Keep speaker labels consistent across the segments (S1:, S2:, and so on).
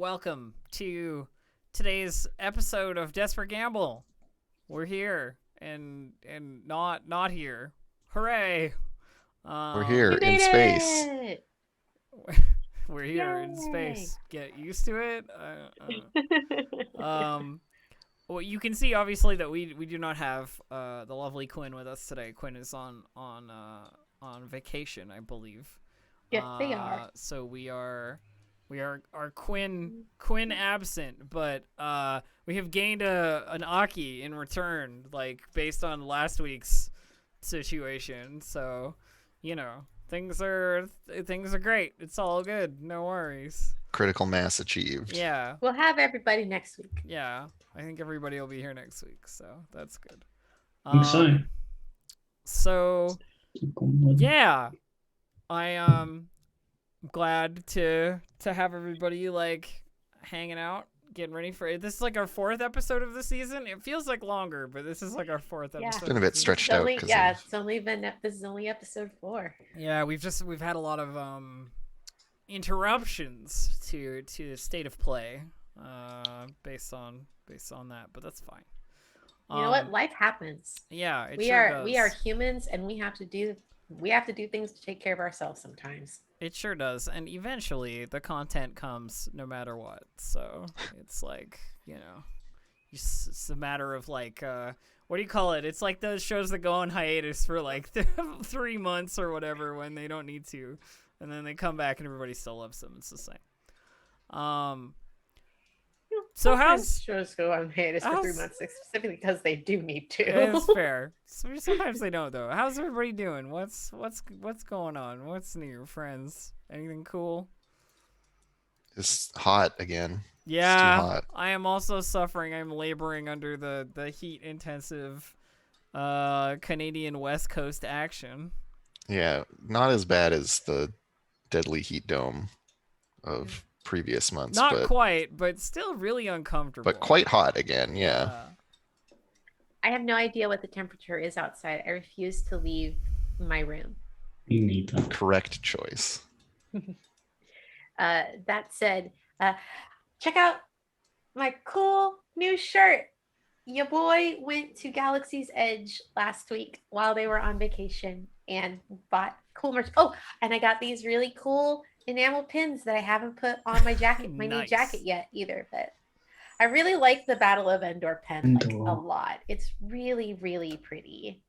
S1: welcome to today's episode of Desperate Gamble. We're here and not here. Hooray!
S2: We're here in space.
S1: We're here in space. Get used to it. Well, you can see obviously that we do not have the lovely Quin with us today. Quin is on vacation, I believe.
S3: Yes, they are.
S1: So we are Quin absent, but we have gained an Aki in return, like based on last week's situation. So, things are great. It's all good. No worries.
S2: Critical mass achieved.
S1: Yeah.
S3: We'll have everybody next week.
S1: Yeah. I think everybody will be here next week, so that's good. So yeah. I'm glad to have everybody like hanging out, getting ready for it. This is like our 4th episode of the season. It feels like longer, but this is like our 4th episode.
S2: It's been a bit stretched out.
S3: This is only episode 4.
S1: Yeah, we've had a lot of interruptions to state of play based on that, but that's fine.
S3: You know what? Life happens.
S1: Yeah,
S3: we are humans, and we have to do things to take care of ourselves sometimes.
S1: It sure does, and eventually the content comes no matter what. So it's like, it's a matter of like, what do you call it? It's like those shows that go on hiatus for like 3 months or whatever when they don't need to, and then they come back and everybody still loves them. It's the same. So how's
S3: shows go on hiatus for 3 months specifically because they do need to?
S1: It's fair. Sometimes they don't though. How's everybody doing? What's going on? What's new, friends? Anything cool?
S2: It's hot again.
S1: Yeah,
S2: it's too hot.
S1: I am also suffering. I'm laboring under the heat intensive Canadian West Coast action.
S2: Yeah, not as bad as the deadly heat dome of previous months.
S1: Not quite, but still really uncomfortable.
S2: But quite hot again, yeah.
S3: I have no idea what the temperature is outside. I refuse to leave my room.
S4: You need that.
S2: Correct choice.
S3: That said, check out my cool new shirt. Your boy went to Galaxy's Edge last week while they were on vacation and bought cool merch. Oh, and I got these really cool enamel pins that I haven't put on my jacket, my new jacket yet either. But I really like the Battle of Endor pen a lot. It's really, really pretty.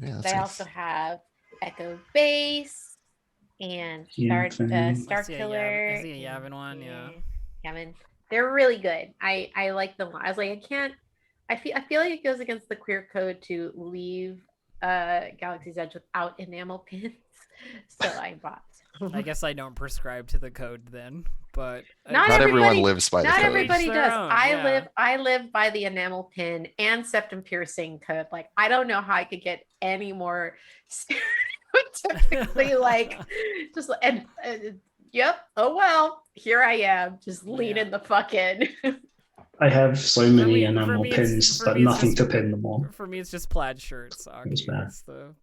S2: Yeah,
S3: I also have Echo Base and Star Killer.
S1: I see a Yavin one, yeah.
S3: Yavin. They're really good. I like them. I was like, I feel like it goes against the queer code to leave Galaxy's Edge without enamel pins. So I bought.
S1: I guess I don't prescribe to the code then, but
S2: not everyone lives by the code.
S3: Not everybody does.
S1: Own,
S3: I live by the enamel pin and septum piercing code. Like, I don't know how I could get any more stereotypically like just and yep. Oh well, here I am, just leaning the fuck in.
S4: I have so many enamel pins, but nothing to pin them on.
S1: For me, it's just plaid shirts. It's the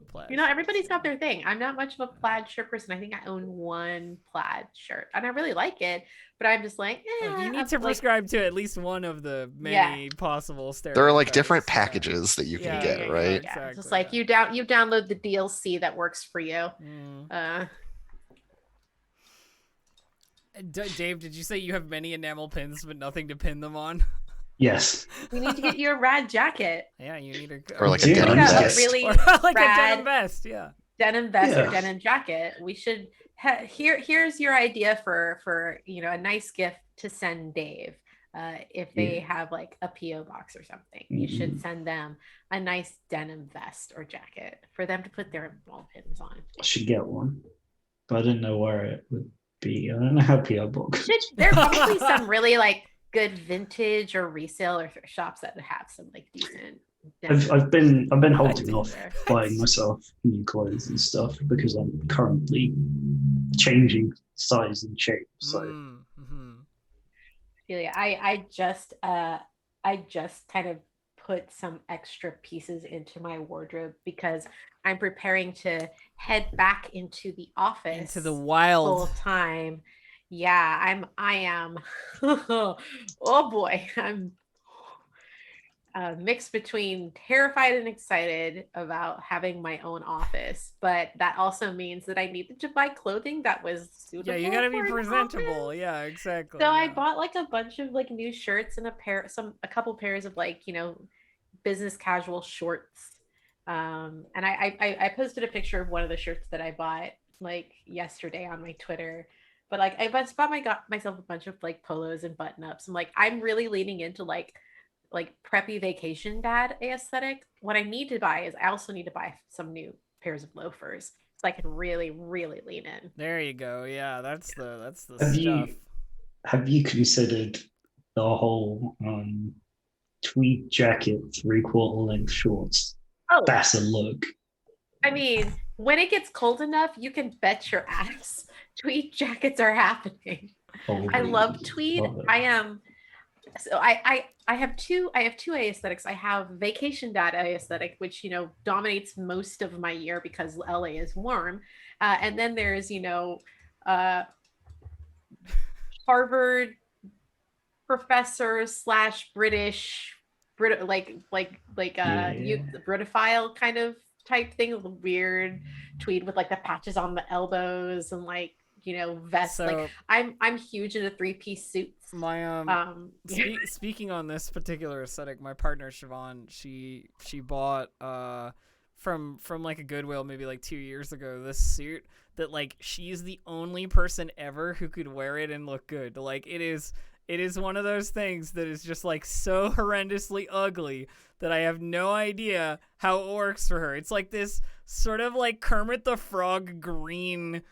S1: plaid.
S3: Everybody's got their thing. I'm not much of a plaid shirt person. I think I own one plaid shirt, and I really like it. But I'm just like,
S1: you need to prescribe to at least one of the many possible stereotypes.
S2: There are like different packages that you can get, right?
S3: Yeah. Exactly, just like you download the DLC that works for you.
S1: Dave, did you say you have many enamel pins but nothing to pin them on?
S4: Yes.
S3: We need to get you a rad jacket.
S1: Yeah, you need
S2: or like a denim vest.
S3: Really
S1: or like a denim vest, yeah.
S3: Denim vest or denim jacket. We should here's your idea for a nice gift to send Dave. If they have like a PO box or something, you should send them a nice denim vest or jacket for them to put their ball pins on.
S4: I should get one, but I didn't know where it would be. I don't know how PO box.
S3: There are probably some really like good vintage or resale or thrift shops that have some like decent.
S4: I've been holding off buying myself new clothes and stuff because I'm currently changing size and shape. So
S3: I just kind of put some extra pieces into my wardrobe because I'm preparing to head back into the office,
S1: into the wild
S3: full time. Yeah, I am. Oh boy, I'm mixed between terrified and excited about having my own office, but that also means that I needed to buy clothing that was suitable.
S1: Yeah, you gotta be
S3: for an
S1: presentable.
S3: office.
S1: Yeah, exactly.
S3: So I
S1: yeah.
S3: bought like a bunch of like new shirts and a couple pairs of like, business casual shorts. And I posted a picture of one of the shirts that I bought like yesterday on my Twitter. But like I got myself a bunch of like polos and button ups. I'm really leaning into like preppy vacation dad aesthetic. What I need to buy is I also need to buy some new pairs of loafers so I can really, really lean in.
S1: There you go. Yeah, that's the
S4: Have
S1: stuff.
S4: you considered the whole tweed jacket 3/4 length shorts?
S3: Oh,
S4: That's a look.
S3: I mean, when it gets cold enough, you can bet your ass tweed jackets are happening. I love tweed. I am so I have two aesthetics. I have vacation dad aesthetic, which dominates most of my year because LA is warm, and then there's Harvard professor / British Britophile kind of type thing, the weird tweed with like the patches on the elbows and vest.
S1: So,
S3: I'm huge into 3-piece suits.
S1: My speaking on this particular aesthetic, my partner Siobhan, she bought from like a Goodwill maybe like 2 years ago this suit that like she's the only person ever who could wear it and look good. Like it is one of those things that is just like so horrendously ugly that I have no idea how it works for her. It's like this sort of like Kermit the Frog green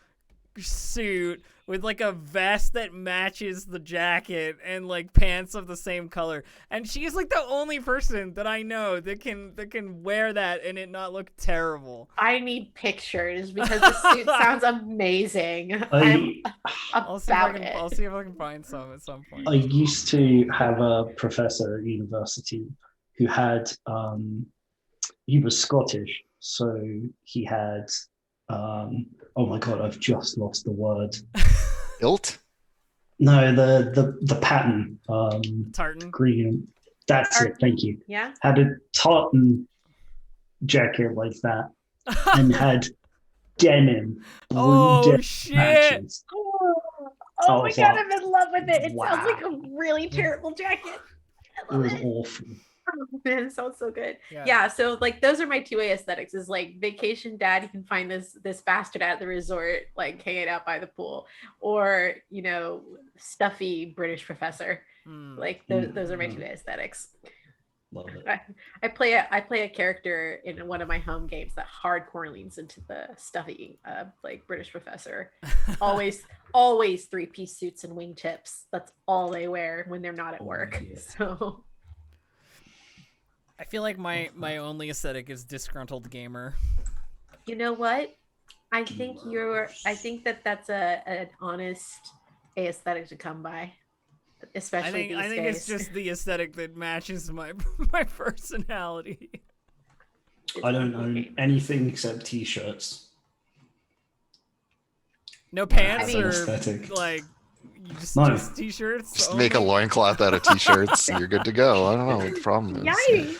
S1: suit with like a vest that matches the jacket and like pants of the same color, and she's like the only person that I know that can wear that and it not look terrible.
S3: I need pictures because the suit sounds amazing.
S1: I'll see if I can find some at some point.
S4: I used to have a professor at university who had he was Scottish, so he had oh my god, I've just lost the word.
S2: Ilt?
S4: No, the pattern.
S1: Tartan.
S4: Green. That's it. Thank you.
S3: Yeah.
S4: Had a tartan jacket like that, and had denim.
S1: Oh shit!
S3: Matches. Oh my god, I'm in love with it. It sounds like a really terrible jacket.
S4: It was awful.
S3: Oh man, it sounds so good. Yeah, so like those are my two aesthetics is like vacation dad, you can find this bastard at the resort like hanging out by the pool, or stuffy British professor. Like those are my two aesthetics.
S4: Love it.
S3: I play a character in one of my home games that hardcore leans into the stuffy like British professor. Always 3-piece suits and wingtips. That's all they wear when they're not at work. Yeah. So
S1: I feel like my only aesthetic is disgruntled gamer.
S3: You know what? I think that's an honest aesthetic to come by, especially these days.
S1: I think it's just the aesthetic that matches my personality.
S4: I don't own anything except t-shirts.
S1: No pants or
S4: aesthetic.
S1: Like just t-shirts.
S2: Just make a loincloth out of t-shirts and you're good to go. I don't know what the problem is.
S3: Yikes.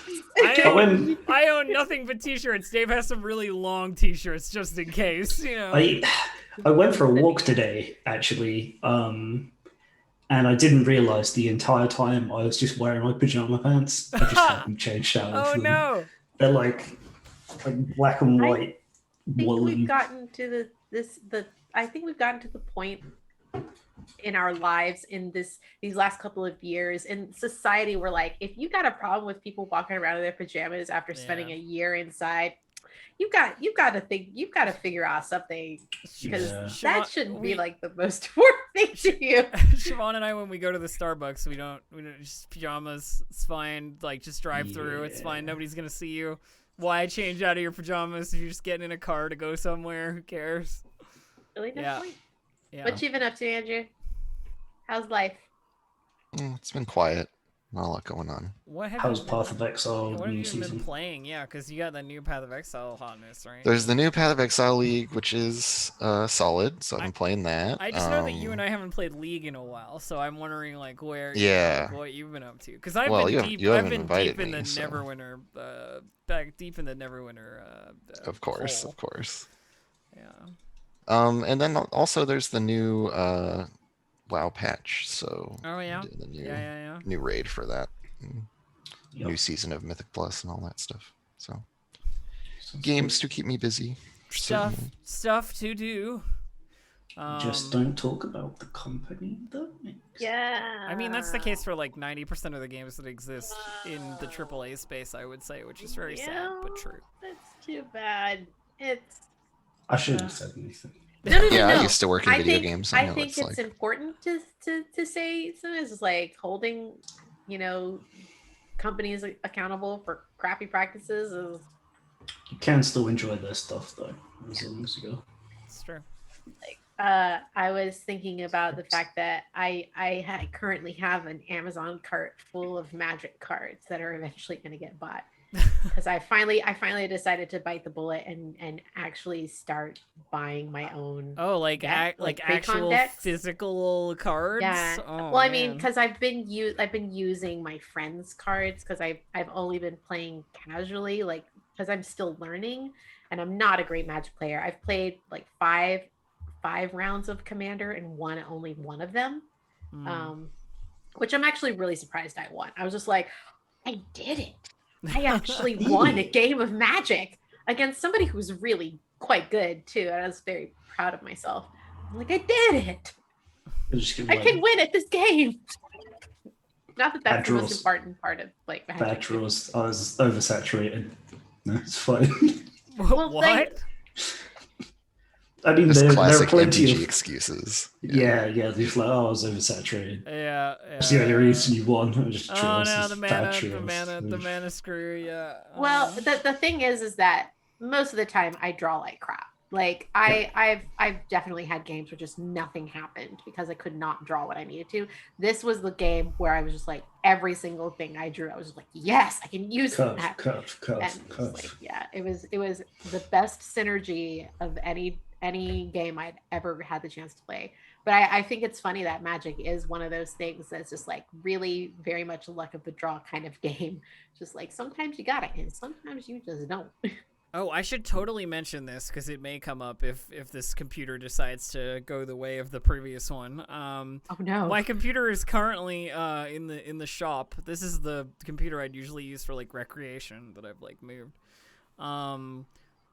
S1: I own nothing but t-shirts. Dave has some really long t-shirts just in case,
S4: I went for a walk today, actually, and I didn't realize the entire time I was just wearing my pajama pants. I just haven't changed out.
S1: Oh no!
S4: They're like black and white.
S3: I think we've gotten to the point in our lives in these last couple of years in society where like if you got a problem with people walking around in their pajamas after spending a year inside, you've got to figure out something, because that shouldn't be like the most important thing to you.
S1: Siobhan and I, when we go to the Starbucks, we don't just pajamas. It's fine. Like just drive through. It's fine. Nobody's gonna see you. Why change out of your pajamas if you're just getting in a car to go somewhere? Who cares?
S3: Really no point.
S1: Yeah.
S3: What you been up to, Andrew? How's life?
S2: It's been quiet. Not a lot going on.
S1: What have
S4: How's
S1: you been,
S4: Path of Exile
S1: what have
S4: new
S1: you been
S4: season?
S1: playing? Yeah, because you got the new Path of Exile hotness, right?
S2: There's the new Path of Exile League, which is solid, so I've been playing that.
S1: I just know that you and I haven't played League in a while, so I'm wondering like where,
S2: Yeah.
S1: like, what you've been up to. Because I've
S2: Well,
S1: been
S2: you
S1: deep.
S2: haven't
S1: I've been
S2: invited
S1: deep in
S2: me,
S1: the
S2: so-
S1: Neverwinter, back deep in the Neverwinter.
S2: Of course,
S1: hole.
S2: of course.
S1: Yeah.
S2: And then also there's the new WoW patch, so
S1: Oh yeah.
S2: the new
S1: Yeah.
S2: new raid for that. And
S4: Yep.
S2: New season of Mythic Plus and all that stuff. So
S4: Sounds
S2: games
S4: good.
S2: to keep me busy.
S1: Stuff
S2: certainly.
S1: to do.
S4: Just don't talk about the company that makes.
S3: Yeah.
S1: I mean, that's the case for like 90% of the games that exist in the AAA space, I would say, which is very sad but true.
S3: That's too bad. It's
S4: I shouldn't have said anything.
S3: no.
S2: Yeah, I used to work in video
S3: think,
S2: games. I know
S3: think
S2: it's
S3: it's
S2: like
S3: important to say something is like holding, companies accountable for crappy practices is
S4: You can still enjoy their stuff though, as long as you go.
S1: It's true.
S3: I was thinking about the fact that I currently have an Amazon cart full of Magic cards that are eventually going to get bought because I finally decided to bite the bullet and actually start buying my own.
S1: Oh, like
S3: deck,
S1: like
S3: Pre-con
S1: actual
S3: decks.
S1: physical cards?
S3: Yeah.
S1: Oh,
S3: Well, I mean,
S1: man.
S3: because I've been using my friends' cards because I've only been playing casually, like because I'm still learning and I'm not a great Magic player. I've played like five rounds of Commander and won only one of them, which I'm actually really surprised I won. I was just like, I did it. I actually won a game of Magic against somebody who was really quite good too. And I was very proud of myself. I'm like, I did it. I can win at this game. Not that that's the most important part of like Magic.
S4: Bad draws. I was oversaturated. No, it's fine.
S3: Well,
S1: what?
S4: I mean,
S2: just
S4: there are
S2: classic
S4: plenty
S2: MTG
S4: of
S2: excuses.
S4: yeah. Just like, oh, I was oversaturated.
S1: Yeah.
S4: That's the only reason you won. Just
S1: Oh
S4: draws
S1: no,
S4: is
S1: the
S4: bad
S1: mana screw. Yeah.
S3: Well, the thing is that most of the time I draw like crap. Like I've definitely had games where just nothing happened because I could not draw what I needed to. This was the game where I was just like every single thing I drew, I was just like, yes, I can use that.
S4: Curve.
S3: Like, yeah, it was the best synergy of any game I'd ever had the chance to play. But I think it's funny that Magic is one of those things that's just like really very much luck of the draw kind of game. Just like sometimes you got it and sometimes you just don't.
S1: Oh, I should totally mention this because it may come up if this computer decides to go the way of the previous one.
S3: Oh no!
S1: My computer is currently in the shop. This is the computer I'd usually use for like recreation that I've like moved.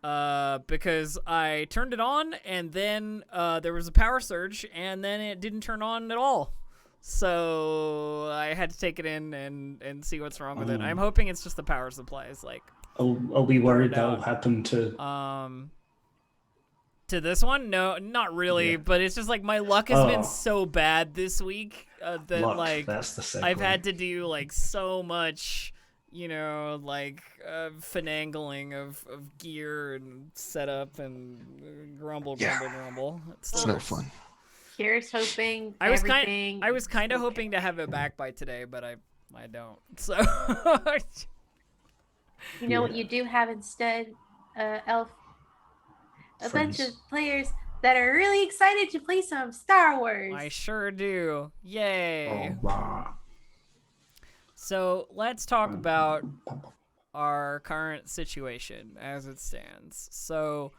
S1: Because I turned it on and then there was a power surge and then it didn't turn on at all. So I had to take it in and see what's wrong with it. I'm hoping it's just the power supply is like.
S4: Are we worried that will happen to
S1: this one? No, not really.
S4: Yeah.
S1: But it's just like my luck has been so bad this week that
S4: luck?
S1: like
S4: That's the segue.
S1: I've had to do like so much, like finagling of gear and setup and grumble.
S2: It's no fun.
S3: Here's hoping.
S1: I was
S3: kind
S1: of hoping to have it back by today, but I don't. So.
S3: You know what you do have instead, Elf? A bunch of players that are really excited to play some Star Wars.
S1: I sure do. Yay.
S4: Oh, wow.
S1: So let's talk about our current situation as it stands. So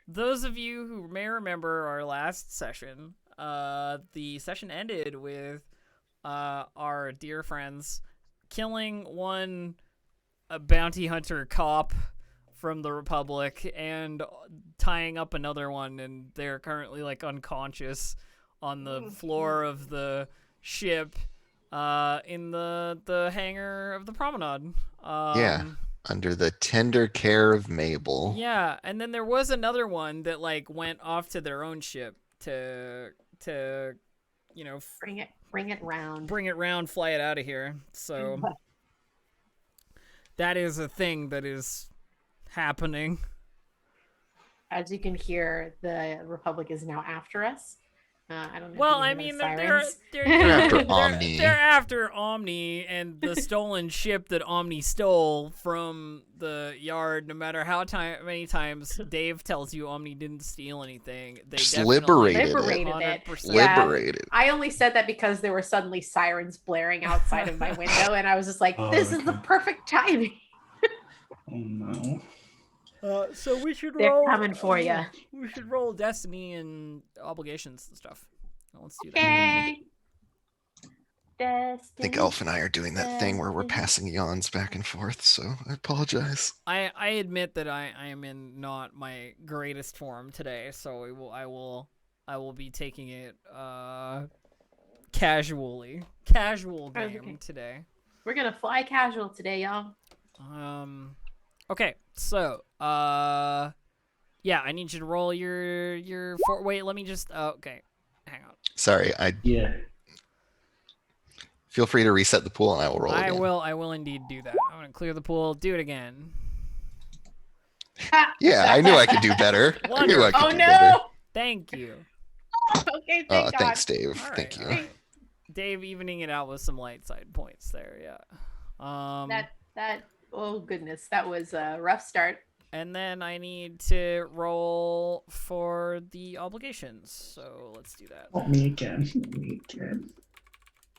S1: those of you who may remember our last session, the session ended with our dear friends killing a bounty hunter cop from the Republic and tying up another one, and they're currently like unconscious on the floor of the ship in the hangar of the Promenade.
S2: Under the tender care of Mabel.
S1: Yeah, and then there was another one that like went off to their own ship to
S3: bring it round,
S1: fly it out of here. So that is a thing that is happening.
S3: As you can hear, the Republic is now after us. I don't know.
S1: Well,
S3: if you
S1: I
S3: know
S1: mean,
S3: the
S1: they're
S3: sirens.
S2: after Omni.
S1: They're after Omni and the stolen ship that Omni stole from the yard. No matter how many times Dave tells you Omni didn't steal anything, they
S2: Just
S1: definitely
S2: liberated
S3: it.
S1: 100%.
S3: Yeah.
S2: Liberated.
S3: I only said that because there were suddenly sirens blaring outside of my window, and I was just like,
S4: Oh,
S3: "This is the
S4: okay.
S3: perfect timing."
S4: Oh no.
S1: So we should
S3: They're
S1: roll.
S3: coming for ya.
S1: We should roll Destiny and obligations and stuff. Let's do that.
S3: Okay.
S2: I think Elf and I are doing that thing where we're passing yawns back and forth, so I apologize.
S1: I admit that I am in not my greatest form today, so I will be taking it casually. Casual game
S3: Okay.
S1: today.
S3: We're gonna fly casual today, y'all.
S1: Okay, so yeah, I need you to roll your wait, let me just okay. Hang on.
S2: Sorry,
S4: Yeah.
S2: feel free to reset the pool and I will roll
S1: I
S2: again.
S1: will indeed do that. I'm gonna clear the pool, do it again.
S2: Yeah, I knew I could do better. I knew I could
S3: Oh
S2: do
S3: no!
S2: better.
S1: Thank you.
S3: Okay, thank God.
S2: Thanks, Dave.
S1: All
S2: Thank
S1: right,
S2: you.
S1: all right. Dave evening it out with some light side points there, yeah.
S3: That oh goodness, that was a rough start.
S1: And then I need to roll for the obligations. So let's do that.
S4: Not me again. Not me again.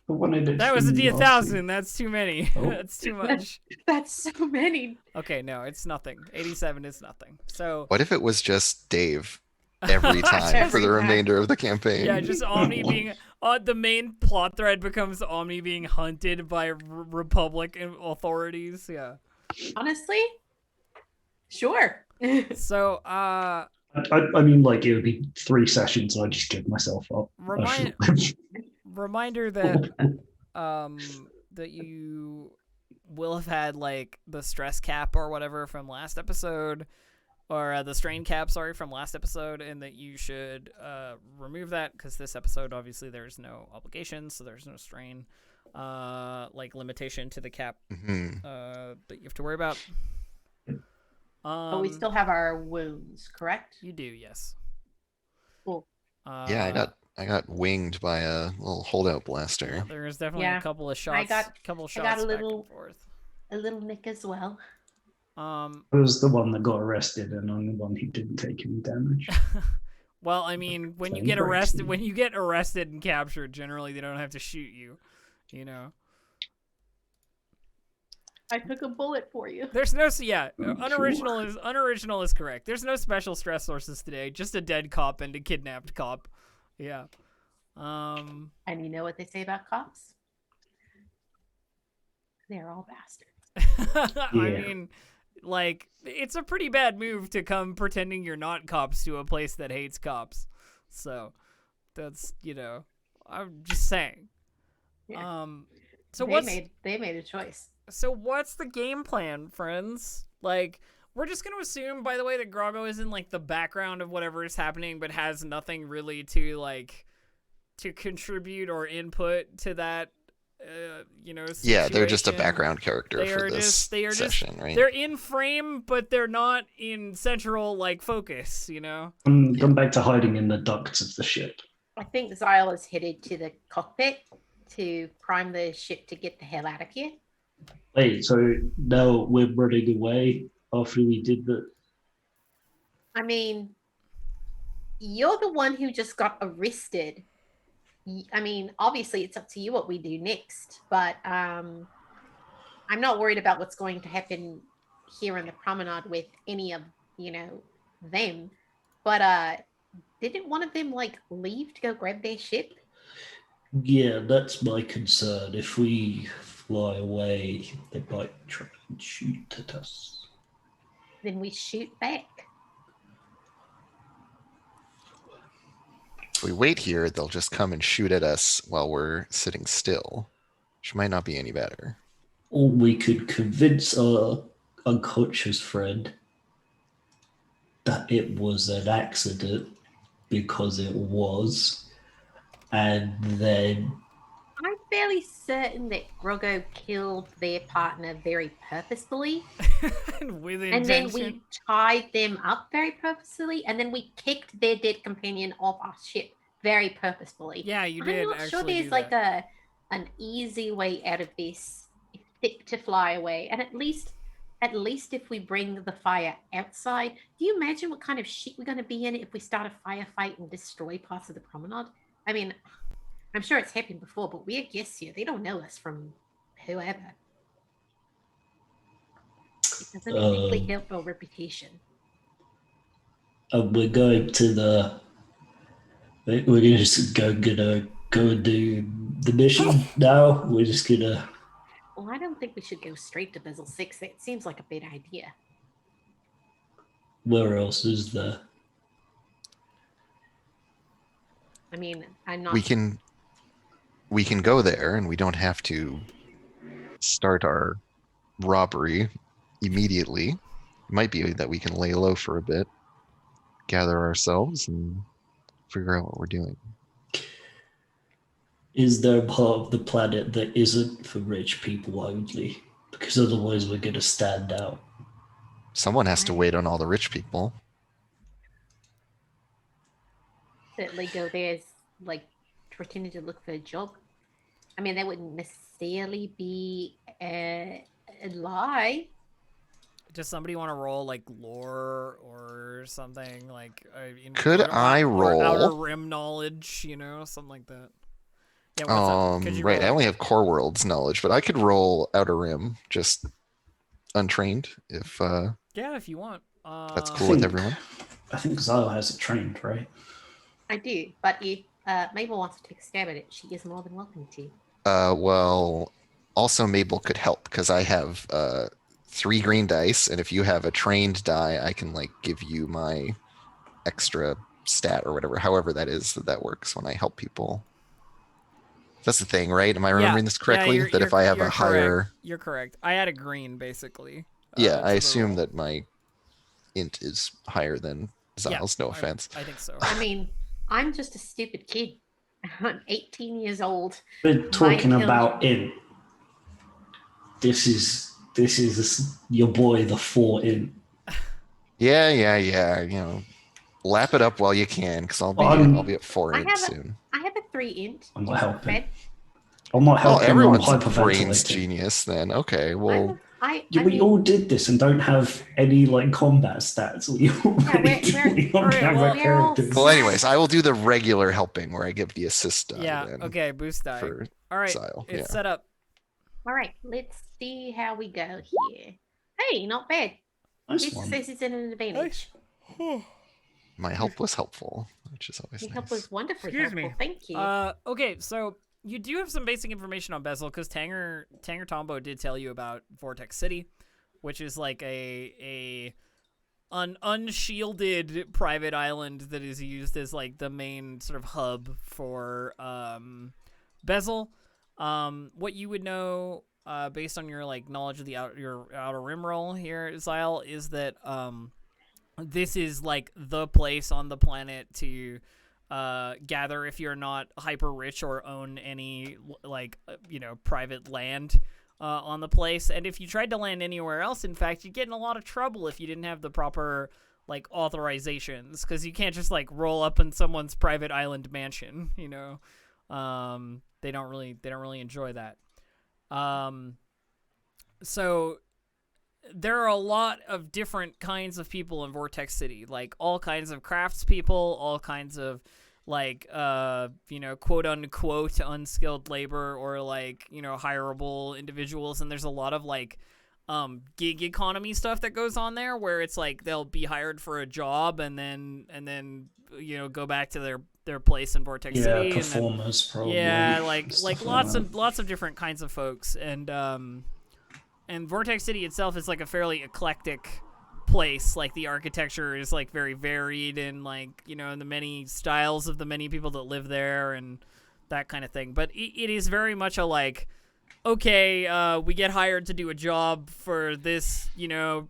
S4: I wanted it
S1: That
S4: to
S1: was a
S4: be last
S1: D1000.
S4: week.
S1: That's too many.
S4: Oh.
S1: That's too much.
S3: That's so many.
S1: Okay, no, it's nothing. 87 is nothing. So
S2: What if it was just Dave every time for the
S3: Every time.
S2: remainder of the campaign?
S1: yeah, just Omni being the main plot thread becomes Omni being hunted by Republic authorities. Yeah.
S3: Honestly, sure.
S1: So
S4: I mean, like, it would be 3 sessions and I just give myself up.
S1: reminder that that you will have had like the stress cap or whatever from last episode, or the strain cap, sorry, from last episode, and that you should remove that because this episode obviously there's no obligations, so there's no strain like limitation to the cap that you have to worry about.
S3: But we still have our wounds, correct?
S1: You do, yes.
S3: Cool.
S2: Yeah, I got winged by a little holdout blaster.
S1: Yeah, there's definitely
S3: Yeah.
S1: a couple of shots.
S3: got a
S1: back
S3: little-
S1: and forth.
S3: A little nick as well.
S4: I was the one that got arrested and I'm the one who didn't take any damage.
S1: Well, I mean, when you
S4: Same
S1: get
S4: for
S1: arrested,
S4: XP.
S1: when you get arrested and captured, generally they don't have to shoot you. You know,
S3: I took a bullet for you.
S1: there's no
S4: Sure.
S1: unoriginal is correct. There's no special stress sources today. Just a dead cop and a kidnapped cop. Yeah.
S3: And you know what they say about cops? They're all bastards.
S1: I
S4: Yeah.
S1: mean, like, it's a pretty bad move to come pretending you're not cops to a place that hates cops. So, that's, I'm just saying.
S3: Yeah.
S1: So
S3: they made a choice.
S1: So what's the game plan, friends? Like, we're just going to assume, by the way, that Groggo is in, like, the background of whatever is happening, but has nothing really to, like, to contribute or input to that,
S2: Yeah, they're just a
S1: situation.
S2: background character
S1: They
S2: for
S1: are
S2: this session, right?
S1: They're in frame, but they're not in central, like, focus, you know?
S4: Come back to hiding in the ducts of the ship.
S3: I think Zyle is headed to the cockpit to prime the ship to get the hell out of here.
S4: Wait, so now we're running away after we did the...
S3: I mean, you're the one who just got arrested. I mean, obviously it's up to you what we do next, but I'm not worried about what's going to happen here in the promenade with any of, them. But didn't one of them like leave to go grab their ship?
S4: Yeah, that's my concern. If we fly away, they might try and shoot at us.
S3: Then we shoot back.
S2: If we wait here, they'll just come and shoot at us while we're sitting still, which might not be any better.
S4: Or we could convince our unconscious friend that it was an accident, because it was, and then
S3: I'm fairly certain that Groggo killed their partner very purposefully.
S1: With
S3: And then we tied them up very purposefully, and then we kicked their dead companion off our ship very purposefully.
S1: Yeah, you
S3: I'm
S1: did
S3: not sure
S1: actually
S3: there's
S1: do
S3: like
S1: that.
S3: an easy way out of this to fly away. And at least if we bring the fire outside, do you imagine what kind of shit we're going to be in if we start a firefight and destroy parts of the promenade? I mean, I'm sure it's happened before, but we're guests here. They don't know us from whoever. It doesn't exactly help our reputation.
S4: We're going to the. We're gonna just gonna go and do the mission now. We're just gonna.
S3: Well, I don't think we should go straight to Bezel 6. It seems like a bad idea.
S4: Where else is there?
S3: I mean, I'm not.
S2: We can go there, and we don't have to start our robbery immediately. It might be that we can lay low for a bit, gather ourselves, and figure out what we're doing.
S4: Is there a part of the planet that isn't for rich people only? Because otherwise we're gonna stand out.
S2: Someone has to wait on all the rich people.
S3: Certainly go there as like pretending to look for a job. I mean, that wouldn't necessarily be a lie.
S1: Does somebody want to roll like lore or something like?
S2: Could I
S1: or
S2: roll?
S1: Outer Rim knowledge, something like that. Yeah, what's up? Could you
S2: Right.
S1: roll?
S2: I only have Core Worlds knowledge, but I could roll Outer Rim just untrained if
S1: Yeah, if you want.
S2: that's cool with everyone.
S4: I think Zyle has it trained, right?
S3: I do, but if Mabel wants to take a stab at it, she is more than welcome to.
S2: Well, also Mabel could help because I have 3 green dice, and if you have a trained die, I can like give you my extra stat or whatever, however that is that works when I help people. That's the thing, right? Am I remembering this correctly?
S1: Yeah,
S2: that if I have a higher,
S1: you're correct. I had a green basically.
S2: yeah, I
S1: to the
S2: assume
S1: roll.
S2: that my int is higher than Zyle's. No offense.
S1: I think so.
S3: I mean, I'm just a stupid kid. I'm 18 years old.
S4: We're talking about int. This is your boy, the 4 int.
S2: Yeah. Lap it up while you can, because I'll be at 4 int soon.
S3: I have a 3 int.
S4: I'm not helping.
S3: Fred.
S4: I'm not helping.
S2: Everyone's
S4: I'm
S2: a brains
S4: hyperventilating.
S2: genius then. Okay, well.
S4: We all did this and don't have any like combat stats. We all really on camera characters.
S2: Well, anyways, I will do the regular helping where I give the assist die.
S1: Yeah.
S2: Then
S1: Okay. Boost die. All right.
S2: Zyle.
S1: It's set up.
S3: All right. Let's see how we go here. Hey, not bad.
S4: Nice
S3: This
S4: one.
S3: says it's in an advantage.
S2: My help was helpful, which is always
S3: Your
S2: nice.
S3: help was wonderfully
S1: Excuse
S3: helpful.
S1: me.
S3: Thank you.
S1: Okay. So you do have some basic information on Bezel because Tanger Tombo did tell you about Vortex City, which is like an unshielded private island that is used as like the main sort of hub for Bezel. What you would know based on your like knowledge of your outer rim roll here, Zyle, is that this is like the place on the planet to gather if you're not hyper rich or own any like private land on the place. And if you tried to land anywhere else, in fact, you'd get in a lot of trouble if you didn't have the proper like authorizations, because you can't just like roll up in someone's private island mansion. They don't really enjoy that. So there are a lot of different kinds of people in Vortex City, like all kinds of craftspeople, all kinds of like quote unquote unskilled labor, or like hireable individuals. And there's a lot of like gig economy stuff that goes on there, where it's like they'll be hired for a job and then go back to their place in Vortex City.
S4: Performers, probably.
S1: Yeah, like lots
S4: that.
S1: of different kinds of folks. And Vortex City itself is like a fairly eclectic place. Like the architecture is like very varied, and like the many styles of the many people that live there and that kind of thing. But it is very much a like, okay, we get hired to do a job for this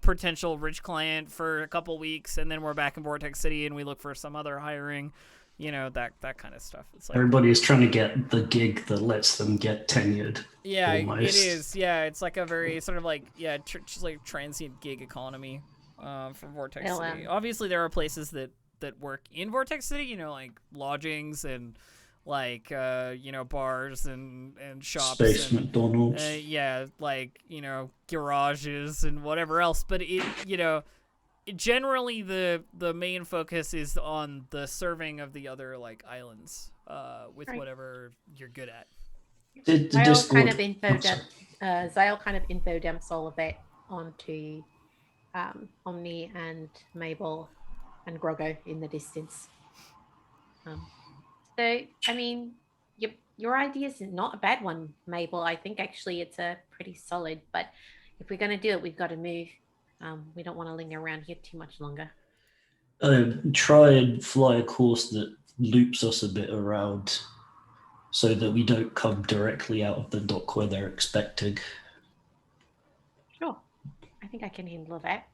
S1: potential rich client for a couple weeks, and then we're back in Vortex City and we look for some other hiring. That kind of stuff. It's like
S4: everybody is trying to get the gig that lets them get tenured.
S1: Yeah,
S4: almost.
S1: it is. Yeah, it's like a very sort of like just like transient gig economy from Vortex City. Obviously, there are places that that work in Vortex City, you know, like lodgings and like bars and shops
S4: Space
S1: and
S4: McDonald's.
S1: yeah, like, you know, garages and whatever else, but generally the main focus is on the serving of the other like islands with
S3: Right.
S1: whatever you're good at.
S4: Did the
S3: Zyle
S4: Discord
S3: kind of info dumps all of that onto Omni and Mabel and Groggo in the distance. So, I mean, your idea is not a bad one, Mabel. I think actually it's a pretty solid, but if we're going to do it, we've got to move. We don't want to linger around here too much longer.
S4: try and fly a course that loops us a bit around so that we don't come directly out of the dock where they're expecting?
S3: Sure. I think I can handle that.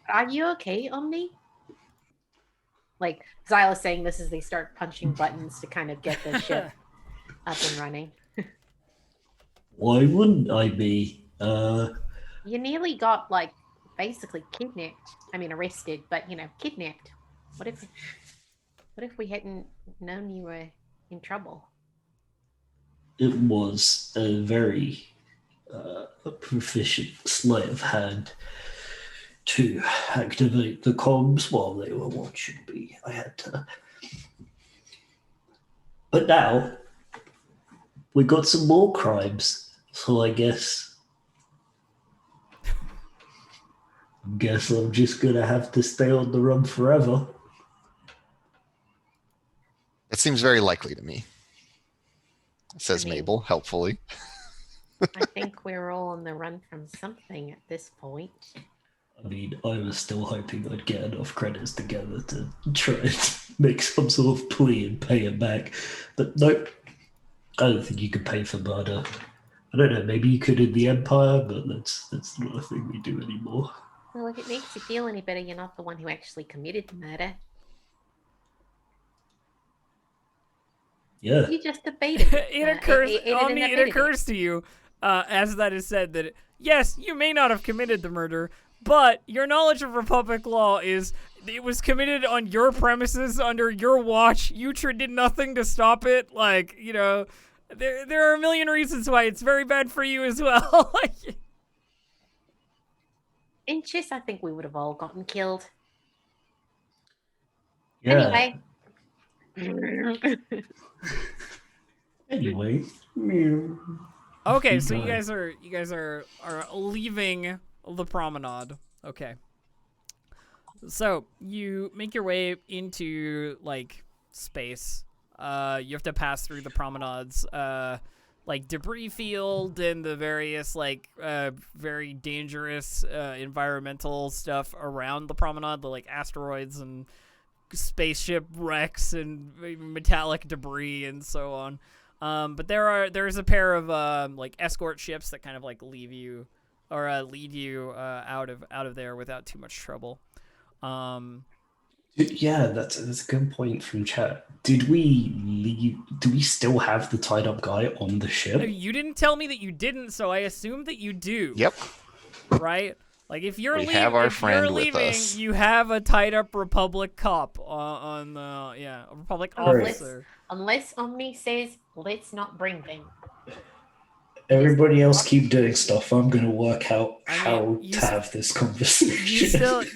S3: Are you okay, Omni? Like Zyla's saying this as they start punching buttons to kind of get the ship up and running.
S4: Why wouldn't I be?
S3: You nearly got like basically kidnapped. I mean arrested, but you know, kidnapped. What if we hadn't known you were in trouble?
S4: It was a very proficient sleight of hand to activate the comms while they were watching me. I had to. But now we got some more crimes, so I guess I'm just gonna have to stay on the run forever.
S2: That seems very likely to me, says
S3: I mean-
S2: Mabel, helpfully.
S3: I think we're all on the run from something at this point.
S4: I mean, I was still hoping I'd get enough credits together to try and make some sort of plea and pay it back. But nope, I don't think you could pay for murder. I don't know, maybe you could in the Empire, but that's not a thing we do anymore.
S3: Well, if it makes you feel any better, you're not the one who actually committed the murder.
S4: Yeah.
S3: You just debated it.
S1: It occurs to you, as that is said, that yes, you may not have committed the murder, but your knowledge of Republic law is it was committed on your premises under your watch. You did nothing to stop it. Like, you know, there are a million reasons why it's very bad for you as well.
S3: In chess, I think we would have all gotten killed.
S4: Yeah.
S3: Anyway.
S4: Anyway.
S1: Okay, so you guys are leaving the promenade. Okay. So you make your way into like space. You have to pass through the promenade's like debris field and the various like very dangerous environmental stuff around the promenade, the like asteroids and spaceship wrecks and metallic debris and so on. But there's a pair of like escort ships that kind of like lead you out of there without too much trouble.
S4: Yeah, that's a good point from chat. Did we leave? Do we still have the tied up guy on the ship?
S1: You didn't tell me that you didn't, so I assume that you do.
S2: Yep.
S1: Right? Like if you're
S2: We have our
S1: if
S2: friend
S1: you're
S2: with
S1: leaving,
S2: us.
S1: you have a tied up Republic cop on the a Republic
S4: Alright.
S1: officer.
S3: Unless Omni says, let's not bring them.
S4: Everybody else keep doing stuff. I'm gonna work out
S1: I mean,
S4: how
S1: you
S4: to
S1: s-
S4: have this conversation.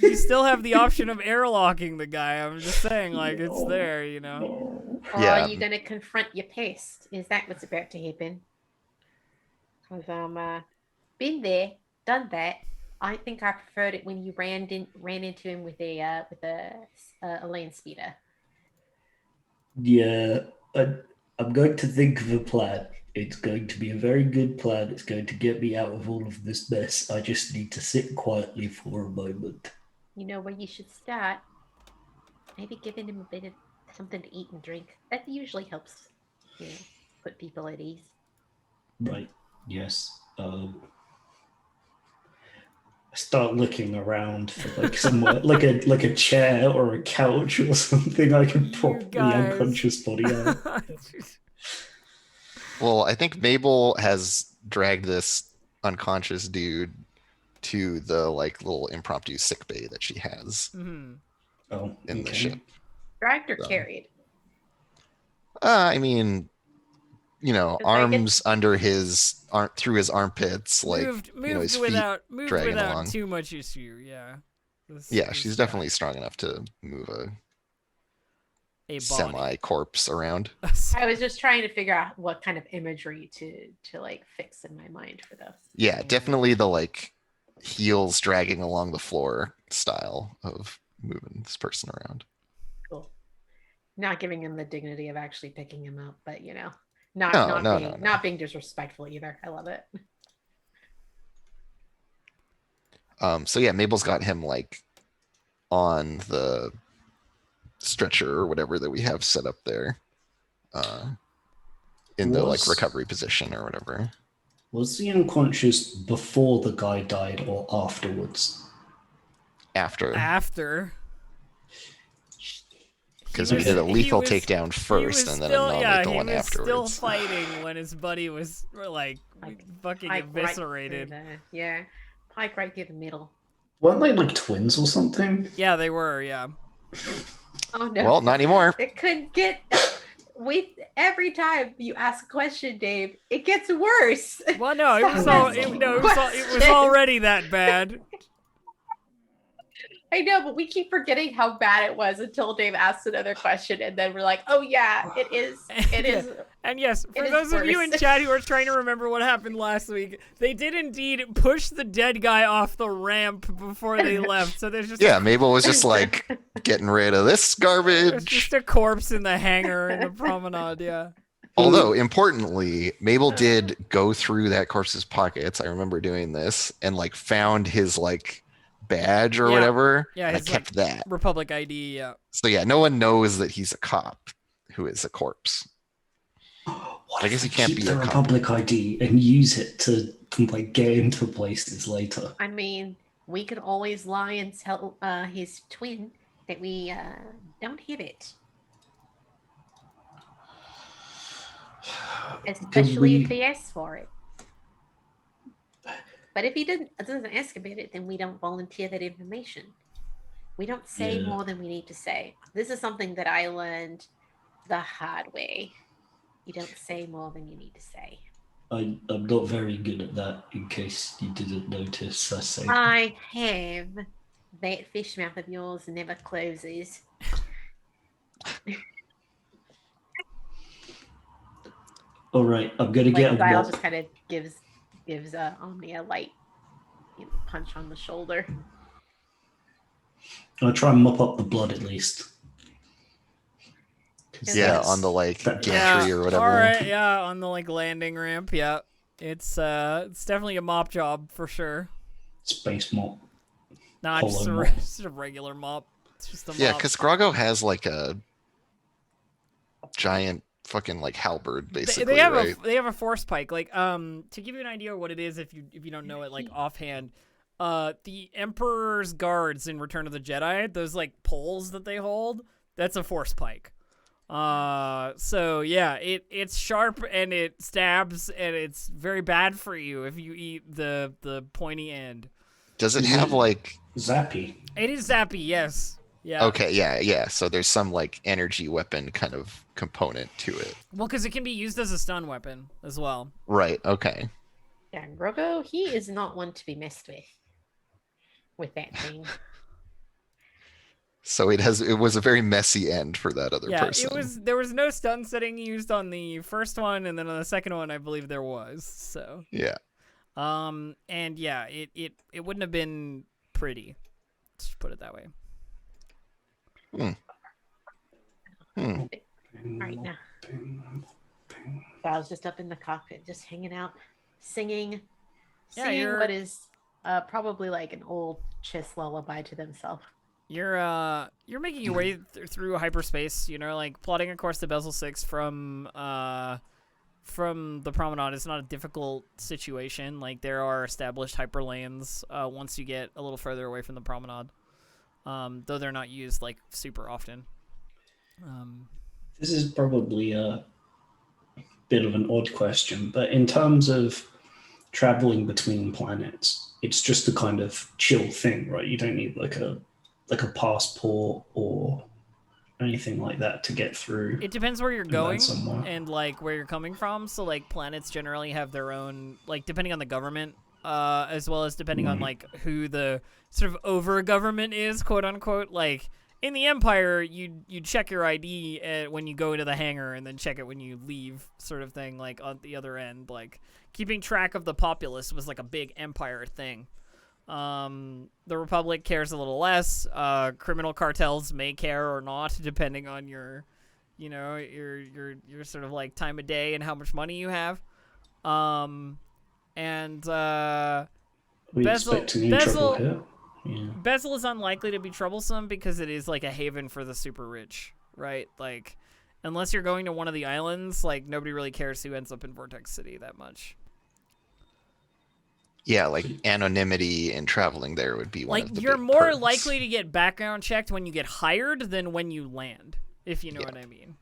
S1: You still have the option of airlocking the guy. I'm just saying, like it's there, you know.
S3: Or
S2: Yeah.
S3: are you going to confront your past? Is that what's about to happen? Because been there, done that. I think I preferred it when you ran into him with a land speeder.
S4: Yeah, I'm going to think of a plan. It's going to be a very good plan. It's going to get me out of all of this mess. I just need to sit quietly for a moment.
S3: You know where you should start? Maybe giving him a bit of something to eat and drink. That usually helps, you know, put people at ease.
S4: Right. Yes. I start looking around for like somewhere, like a chair or a couch or something I can prop the
S1: guys.
S4: unconscious body on.
S2: Well, I think Mabel has dragged this unconscious dude to the like little impromptu sick bay that she has.
S1: Mhm.
S4: Oh,
S2: in the
S4: okay.
S2: ship.
S3: Dragged or
S2: So.
S3: carried?
S2: I mean,
S3: It's like
S2: arms under his through his armpits, like
S1: moved
S2: his feet
S1: without
S2: dragging
S1: without
S2: along.
S1: too much issue. Yeah.
S2: Yeah, she's definitely strong enough to move a
S1: a body.
S2: semi-corpse around.
S3: I was just trying to figure out what kind of imagery to like fix in my mind for this.
S2: Yeah, definitely the like heels dragging along the floor style of moving this person around.
S3: Cool. Not giving him the dignity of actually picking him up, but
S2: No.
S3: not being disrespectful either. I love it.
S2: So yeah, Mabel's got him like on the stretcher or whatever that we have set up there, in the like recovery position or whatever.
S4: Was he unconscious before the guy died or afterwards?
S2: After. Because we did a lethal takedown first and then a non-lethal one afterwards.
S1: He was still fighting when his buddy was like fucking eviscerated.
S3: Yeah, Pike right through the middle.
S4: Weren't they like twins or something?
S1: Yeah, they were. Yeah.
S3: Oh no.
S2: Well, not anymore.
S3: It could get. Every time you ask a question, Dave, it gets worse.
S1: Well, no, it was already that bad.
S3: I know, but we keep forgetting how bad it was until Dave asks another question, and then we're like, "Oh yeah, it is. It is."
S1: And yes, for those of you in chat who are trying to remember what happened last week, they did indeed push the dead guy off the ramp before they left. So there's just
S2: Mabel was just like getting rid of this garbage.
S1: There's just a corpse in the hangar in the promenade. Yeah.
S2: Although importantly, Mabel did go through that corpse's pockets. I remember doing this and like found his like badge or whatever.
S1: Yeah,
S2: and I kept that
S1: Republic ID. Yeah.
S2: So yeah, no one knows that he's a cop who is a corpse.
S4: What
S2: I guess he can't be a cop.
S4: Republic ID and use it to like get into places later.
S3: I mean, we could always lie and tell his twin that we don't have it. Especially if he asks for it. But if he doesn't ask about it, then we don't volunteer that information. We don't say more than we need to say. This is something that I learned the hard way. You don't say more than you need to say.
S4: I'm not very good at that, in case you didn't notice.
S3: I have. That fish mouth of yours never closes.
S4: All right, I'm gonna get a
S3: Dial just kind of gives Omni a light punch on the shoulder.
S4: I'll try and mop up the blood at least.
S2: Yeah, on the like gantry or whatever.
S1: All right, yeah, on the like landing ramp. Yeah, it's definitely a mop job for sure.
S4: Space mop.
S1: Nah, just a regular mop. It's just a mop.
S2: Yeah, because Groggo has like a giant fucking like halberd basically.
S1: They have
S2: right?
S1: they have a force pike. Like to give you an idea of what it is, if you don't know it like offhand, the Emperor's guards in Return of the Jedi, those like poles that they hold, that's a force pike. So yeah, it's sharp and it stabs and it's very bad for you if you eat the pointy end.
S2: Does it have like
S4: zappy?
S1: It is zappy, yes. Yeah.
S2: Okay, yeah. So there's some like energy weapon kind of component to it.
S1: Well, because it can be used as a stun weapon as well.
S2: Right. Okay.
S3: Yeah, Groggo, he is not one to be messed with that thing.
S2: So it was a very messy end for that other person.
S1: Yeah, there was no stun setting used on the first one, and then on the second one, I believe there was. So
S2: yeah.
S1: And yeah, it wouldn't have been pretty. Let's just put it that way.
S3: All right, now. So I was just up in the cockpit, just hanging out, singing what is probably like an old Chiss lullaby to themselves.
S1: You're making your way through hyperspace, like plotting across the Bezel 6 from the promenade is not a difficult situation. Like there are established hyperlanes once you get a little further away from the promenade, though they're not used like super often.
S4: This is probably a bit of an odd question, but in terms of traveling between planets, it's just a kind of chill thing, right? You don't need like a like a passport or anything like that to get through.
S1: It depends where you're
S4: to land
S1: going
S4: somewhere.
S1: and like where you're coming from. So like planets generally have their own, like depending on the government, as well as depending on like who the sort of over government is, quote unquote. Like in the Empire, you check your ID when you go into the hangar and then check it when you leave, sort of thing. Like on the other end, like keeping track of the populace was like a big Empire thing. The Republic cares a little less. Criminal cartels may care or not, depending on your, you know, your sort of like time of day and how much money you have. And
S4: We expecting any trouble here? Yeah.
S1: Bezel is unlikely to be troublesome because it is like a haven for the super rich, right? Like, unless you're going to one of the islands, like nobody really cares who ends up in Vortex City that much.
S2: Yeah, like anonymity and traveling there would be one
S1: Like
S2: of the
S1: you're
S2: big
S1: more
S2: perks.
S1: likely to get background checked when you get hired than when you land, if you know what I mean.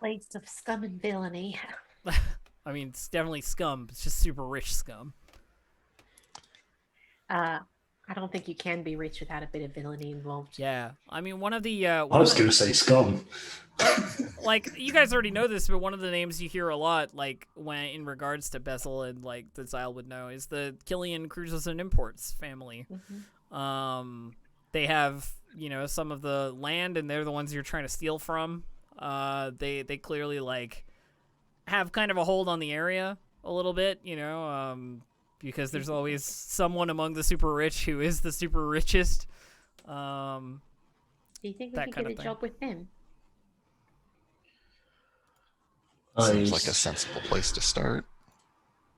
S3: Blades of scum and villainy.
S1: I mean, it's definitely scum. It's just super rich scum.
S3: I don't think you can be rich without a bit of villainy involved.
S1: Yeah, I mean, one of the
S4: I was going to say scum.
S1: like you guys already know this, but one of the names you hear a lot, like when in regards to Bezel and like that Zyle would know, is the Killian Cruises and Imports family.
S3: Mm-hmm.
S1: They have, you know, some of the land, and they're the ones you're trying to steal from. They clearly like have kind of a hold on the area a little bit, you know, because there's always someone among the super rich who is the super richest.
S3: Do you think we
S1: that
S3: could
S1: kind
S3: get a
S1: of thing.
S3: job with them?
S2: Seems like a sensible place to start.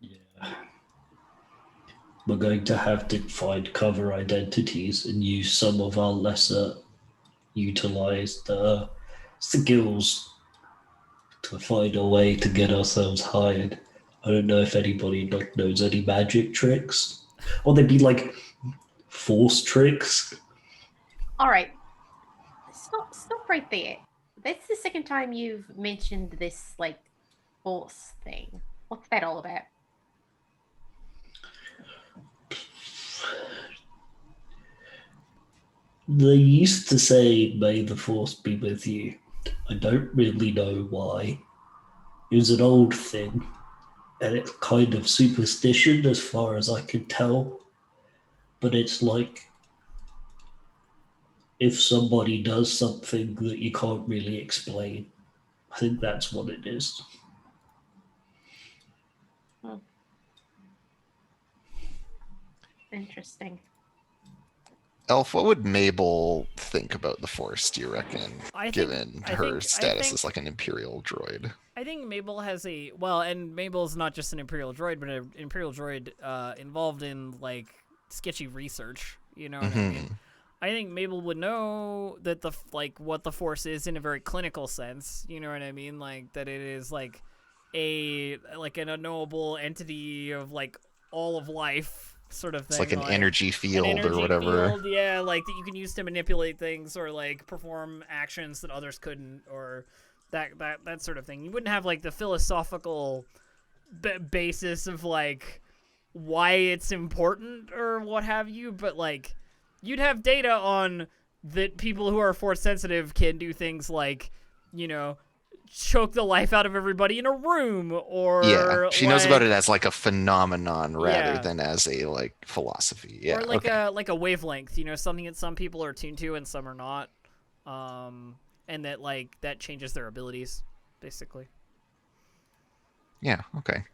S4: Yeah. We're going to have to find cover identities and use some of our lesser utilized skills to find a way to get ourselves hired. I don't know if anybody knows any magic tricks. Or they'd be like force tricks.
S3: All right. Stop right there. That's the second time you've mentioned this, like, force thing. What's that all about?
S4: They used to say, "May the force be with you." I don't really know why. It was an old thing, and it's kind of superstition as far as I can tell. But it's like if somebody does something that you can't really explain. I think that's what it is.
S3: Interesting.
S2: Elf, what would Mabel think about the Force, do you reckon,
S1: I
S2: given
S1: think-
S2: her
S1: I
S2: status
S1: think-
S2: as like an Imperial droid?
S1: I think Mabel has and Mabel's not just an Imperial droid, but an Imperial droid involved in like sketchy research. You know what I mean? I think Mabel would know that what the Force is in a very clinical sense. You know what I mean? Like that it is like an unknowable entity of like all of life sort of thing.
S2: It's like an energy field
S1: energy
S2: or whatever.
S1: field, yeah, like that you can use to manipulate things or like perform actions that others couldn't, or that sort of thing. You wouldn't have like the philosophical basis of like why it's important or what have you, but like you'd have data on that people who are force sensitive can do things like, you know, choke the life out of everybody in a room, or
S2: Yeah, she knows
S1: like,
S2: about it as like a phenomenon rather
S1: Yeah.
S2: than as a like philosophy. Yeah,
S1: or like
S2: okay.
S1: a wavelength, you know, something that some people are tuned to and some are not, and that like that changes their abilities, basically.
S2: Yeah, okay.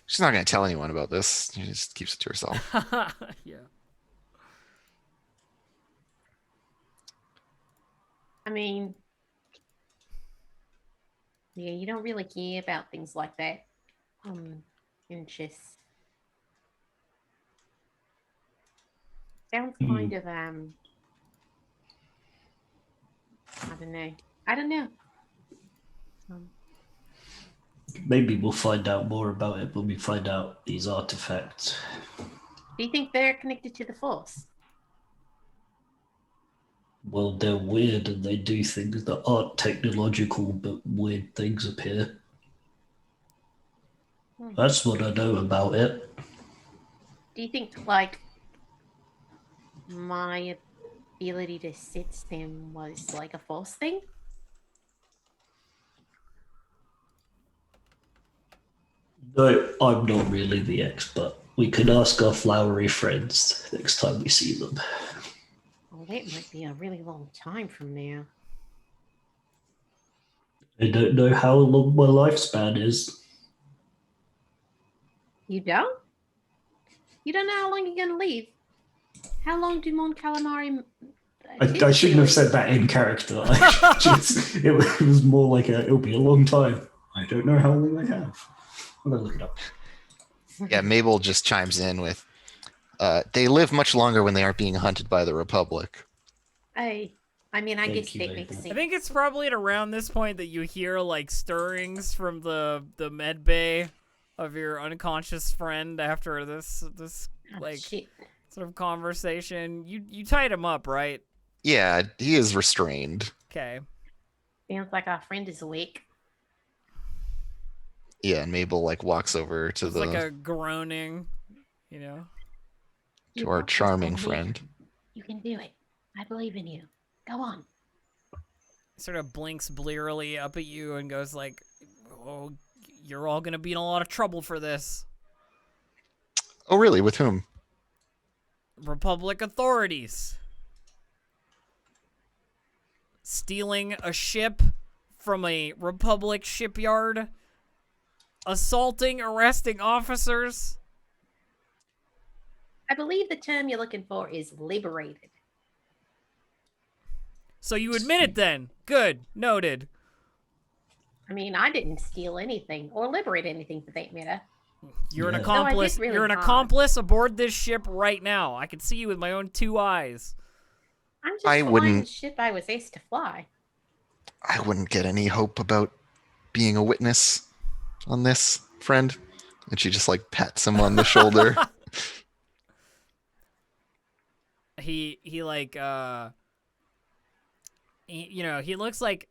S2: She's not going to tell anyone about this. She just keeps it to herself.
S1: Yeah.
S3: I mean, yeah, you don't really care about things like that. And just sounds kind of I don't know.
S4: Maybe we'll find out more about it when we find out these artifacts.
S3: Do you think they're connected to the Force?
S4: Well, they're weird and they do things that aren't technological, but weird things appear. That's what I know about it.
S3: Do you think, like, my ability to sit sim was like a false thing?
S4: No, I'm not really the expert. We could ask our flowery friends next time we see them.
S3: Oh, that might be a really long time from now.
S4: I don't know how long my lifespan is.
S3: You don't? You don't know how long you're gonna leave. How long do Mon Calamari?
S4: I shouldn't have said that in character. It was more like it'll be a long time. I don't know how long they have. I'm gonna look it up.
S2: Yeah, Mabel just chimes in with, they live much longer when they aren't being hunted by the Republic.
S3: I mean, I
S4: Thank
S3: guess
S4: you,
S3: that
S4: Mabel.
S3: makes sense.
S1: I think it's probably at around this point that you hear like stirrings from the med bay of your unconscious friend after this
S3: Oh,
S1: like
S3: shit.
S1: sort of conversation. You tied him up, right?
S2: Yeah, he is restrained.
S1: Okay.
S3: Sounds like our friend is awake.
S2: Yeah, and Mabel like walks over to
S1: It's like a groaning, you know.
S2: to our
S3: got this,
S2: charming
S3: Omni.
S2: friend.
S3: You can do it. I believe in you. Go on.
S1: Sort of blinks blearily up at you and goes like, "Oh, you're all gonna be in a lot of trouble for this.
S2: Oh, really? With whom?
S1: Republic authorities. Stealing a ship from a Republic shipyard. Assaulting, arresting officers."
S3: I believe the term you're looking for is liberated.
S1: So you admit it then. Good. Noted.
S3: I mean, I didn't steal anything or liberate anything for that matter.
S1: You're an
S4: Yeah.
S1: accomplice.
S3: No, I did really
S1: You're an
S3: hard.
S1: accomplice aboard this ship right now. I can see you with my own 2 eyes.
S3: I'm just
S2: I
S3: flying
S2: wouldn't-
S3: the ship I was asked to fly.
S2: I wouldn't get any hope about being a witness on this, friend. And she just like pats him on the shoulder.
S1: He like he looks like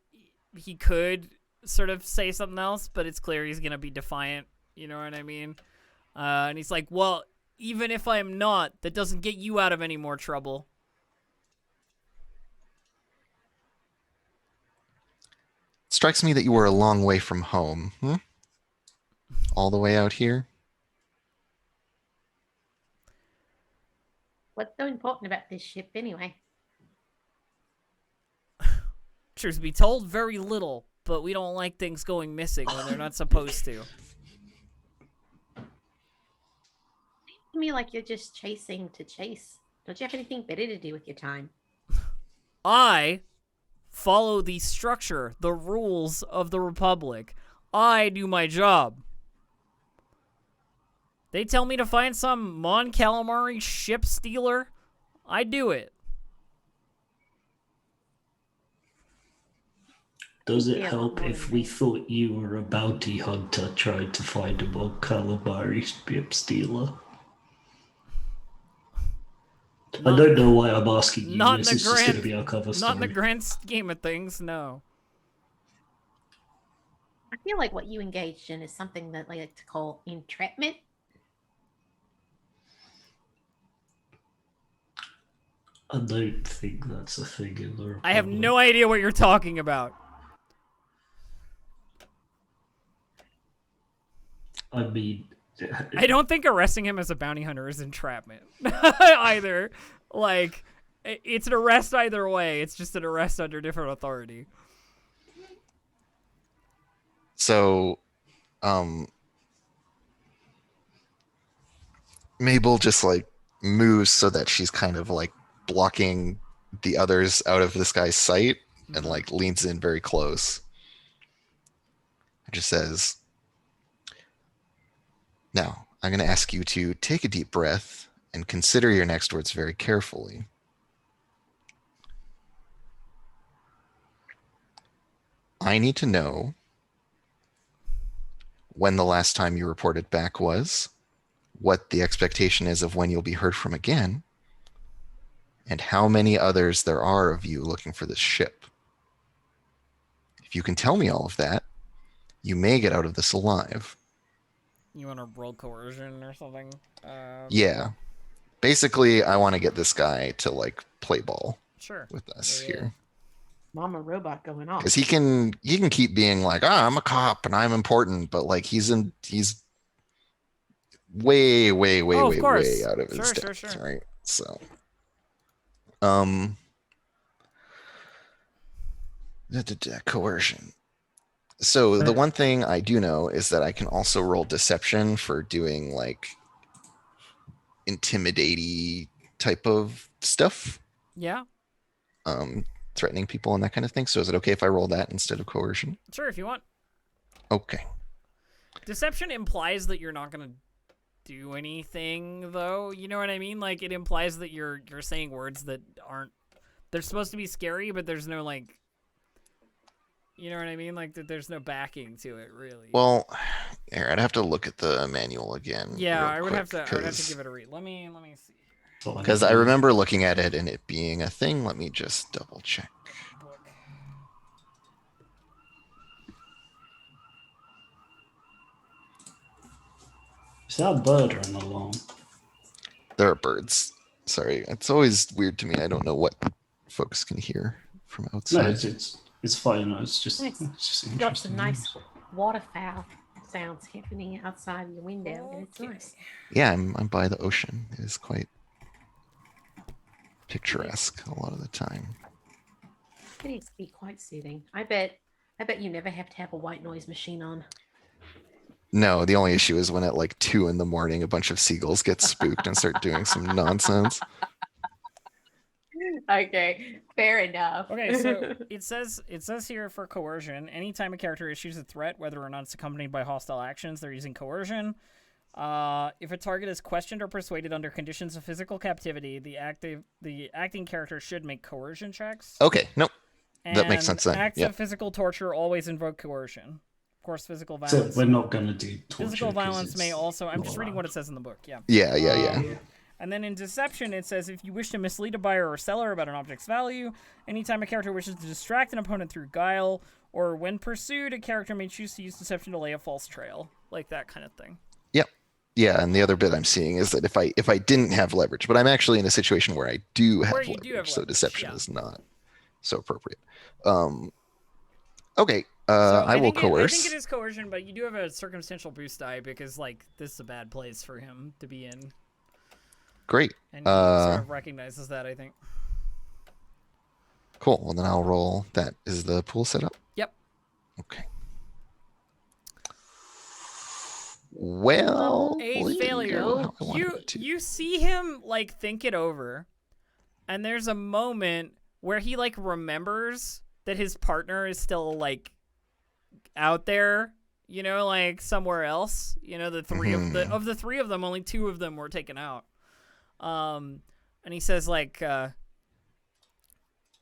S1: he could sort of say something else, but it's clear he's gonna be defiant. You know what I mean? And he's like, "Well, even if I'm not, that doesn't get you out of any more trouble."
S2: Strikes me that you were a long way from home. All the way out here.
S3: What's so important about this ship anyway?
S1: Truth be told, very little, but we don't like things going missing when they're not supposed to.
S3: To me, like you're just chasing to chase. Don't you have anything better to do with your time?
S1: I follow the structure, the rules of the Republic. I do my job. They tell me to find some Mon Calamari ship stealer. I do it.
S4: Does it
S3: Yeah,
S4: help
S3: more
S4: if
S3: than
S4: we
S3: that.
S4: thought you were a bounty hunter trying to find a Mon Calamari ship stealer? I don't know why I'm asking you.
S1: Not in
S4: This
S1: the
S4: is just going to
S1: grand-
S4: be our cover story.
S1: Not in the grand scheme of things, no.
S3: I feel like what you engaged in is something that I like to call entrapment.
S4: I don't think that's a thing in the Republic.
S1: I have no idea what you're talking about.
S4: I mean,
S1: I don't think arresting him as a bounty hunter is entrapment either. Like, it's an arrest either way. It's just an arrest under different authority.
S2: So, Mabel just like moves so that she's kind of like blocking the others out of this guy's sight and like leans in very close. It just says, "Now, I'm going to ask you to take a deep breath and consider your next words very carefully. I need to know when the last time you reported back was, what the expectation is of when you'll be heard from again, and how many others there are of you looking for this ship. If you can tell me all of that, you may get out of this alive."
S1: You want to roll coercion or something?
S2: Yeah. Basically, I want to get this guy to like play ball
S1: Sure.
S2: with us
S1: Yeah.
S2: here.
S3: Mama robot going off.
S2: Because he can keep being like, I'm a cop and I'm important, but like he's way, way, way,
S1: Oh, of
S2: way,
S1: course.
S2: way out of his
S1: Sure,
S2: depth,
S1: sure.
S2: right? So, um, coercion. So the one thing I do know is that I can also roll deception for doing like intimidating type of stuff,
S1: Yeah.
S2: threatening people and that kind of thing. So is it okay if I roll that instead of coercion?
S1: Sure, if you want.
S2: Okay.
S1: Deception implies that you're not gonna do anything, though. You know what I mean? Like, it implies that you're saying words that aren't. They're supposed to be scary, but there's no like. You know what I mean? Like that. There's no backing to it, really.
S2: Well, here, I'd have to look at the manual again.
S1: Yeah, I would
S2: quick,
S1: have to. I would have to give it a read. Let me see.
S2: Because I remember looking at it and it being a thing. Let me just double check.
S1: Book.
S4: Is that a bird running along?
S2: There are birds. Sorry, it's always weird to me. I don't know what folks can hear from
S4: No,
S2: outside.
S4: it's fine. No, it's just
S3: Nice.
S4: interesting.
S3: Got some nice waterfowl sounds happening outside your window, and it's nice.
S2: Yeah, I'm by the ocean. It is quite picturesque a lot of the time.
S3: It needs to be quite soothing. I bet you never have to have a white noise machine on.
S2: No, the only issue is when at like 2 a.m, a bunch of seagulls get spooked and start doing some nonsense.
S3: Okay, fair enough.
S1: Okay, so it says here for coercion, anytime a character issues a threat, whether or not it's accompanied by hostile actions, they're using coercion. If a target is questioned or persuaded under conditions of physical captivity, the acting character should make coercion checks.
S2: Okay, nope.
S1: And
S2: That makes sense then.
S1: Acts
S2: Yeah.
S1: of physical torture always invoke coercion. Of course, physical
S4: So
S1: violence.
S4: we're not going to do torture.
S1: Physical
S4: 'cause
S1: violence may
S4: it's
S1: also. I'm
S4: not
S1: just reading
S4: allowed.
S1: what it says in the book. Yeah.
S2: Yeah.
S1: And then in deception, it says if you wish to mislead a buyer or seller about an object's value, anytime a character wishes to distract an opponent through guile, or when pursued, a character may choose to use deception to lay a false trail, like that kind of thing.
S2: Yep. Yeah, and the other bit I'm seeing is that if I didn't have leverage, but I'm actually in a situation where I do have
S1: Where you
S2: leverage,
S1: do have
S2: so
S1: leverage,
S2: deception
S1: yeah.
S2: is not so appropriate. Okay,
S1: So
S2: I will
S1: I
S2: coerce.
S1: think it is coercion, but you do have a circumstantial boost die because like this is a bad place for him to be in,
S2: Great.
S1: and he sort of recognizes that. I think.
S2: Cool. Well, then I'll roll that. Is the pool set up?
S1: Yep.
S2: Okay. Well,
S1: A
S2: well, it didn't
S1: failure.
S2: go how I wanted it to.
S1: You see him like think it over, and there's a moment where he like remembers that his partner is still like out there, you know, like somewhere else. You know, the three of the three of them, only 2 of them were taken out. And he says like,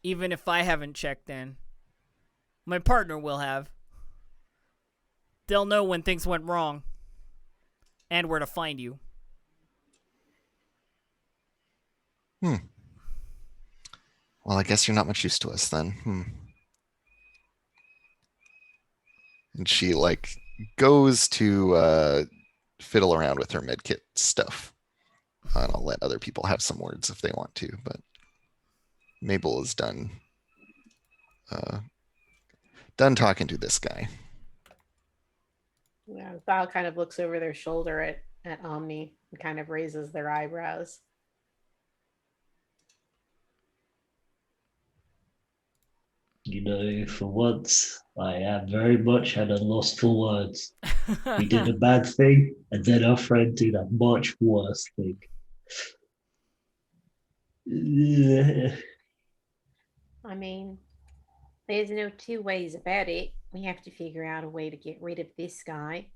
S1: even if I haven't checked in, my partner will have. They'll know when things went wrong. And where to find you.
S2: Well, I guess you're not much use to us then. And she like goes to fiddle around with her medkit stuff. And I'll let other people have some words if they want to, but Mabel is done talking to this guy.
S3: Yeah, Val kind of looks over their shoulder at Omni and kind of raises their eyebrows.
S4: You know, for once, I am very much at a loss for words. We did a bad thing, and then our friend did a much worse thing.
S3: I mean, there's no 2 ways about it. We have to figure out a way to get rid of this guy.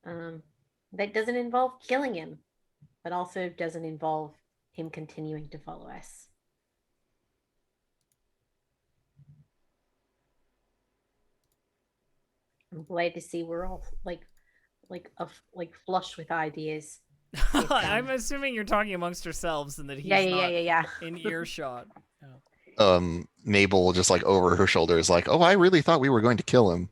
S3: That doesn't involve killing him, but also doesn't involve him continuing to follow us. I'm glad to see we're all like flush with ideas.
S1: I'm assuming you're talking amongst yourselves and that he's
S3: Yeah.
S1: in earshot.
S2: Mabel just like over her shoulder is like, oh, I really thought we were going to kill him.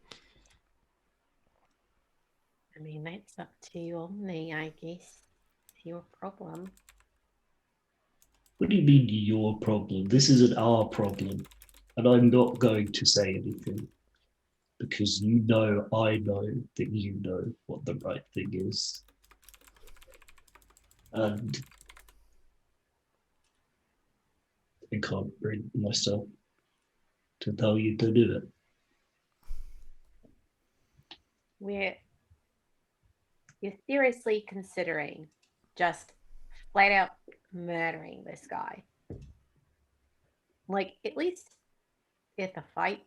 S3: I mean, that's up to you, Omni, I guess. It's your problem.
S4: What do you mean your problem? This isn't our problem. And I'm not going to say anything because you know I know that you know what the right thing is. And I can't bring myself to tell you to do it.
S3: You're seriously considering just flat out murdering this guy. Like, at least if a fight,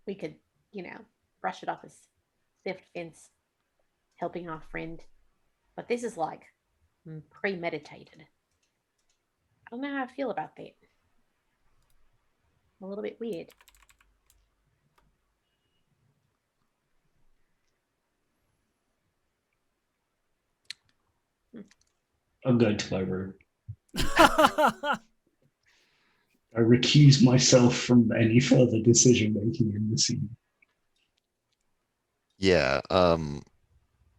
S3: we could, brush it off as self-defense, helping our friend. But this is like premeditated. I don't know how I feel about that. A little bit weird.
S4: I'm going to my room. I recuse myself from any further decision making in the scene.
S2: Yeah,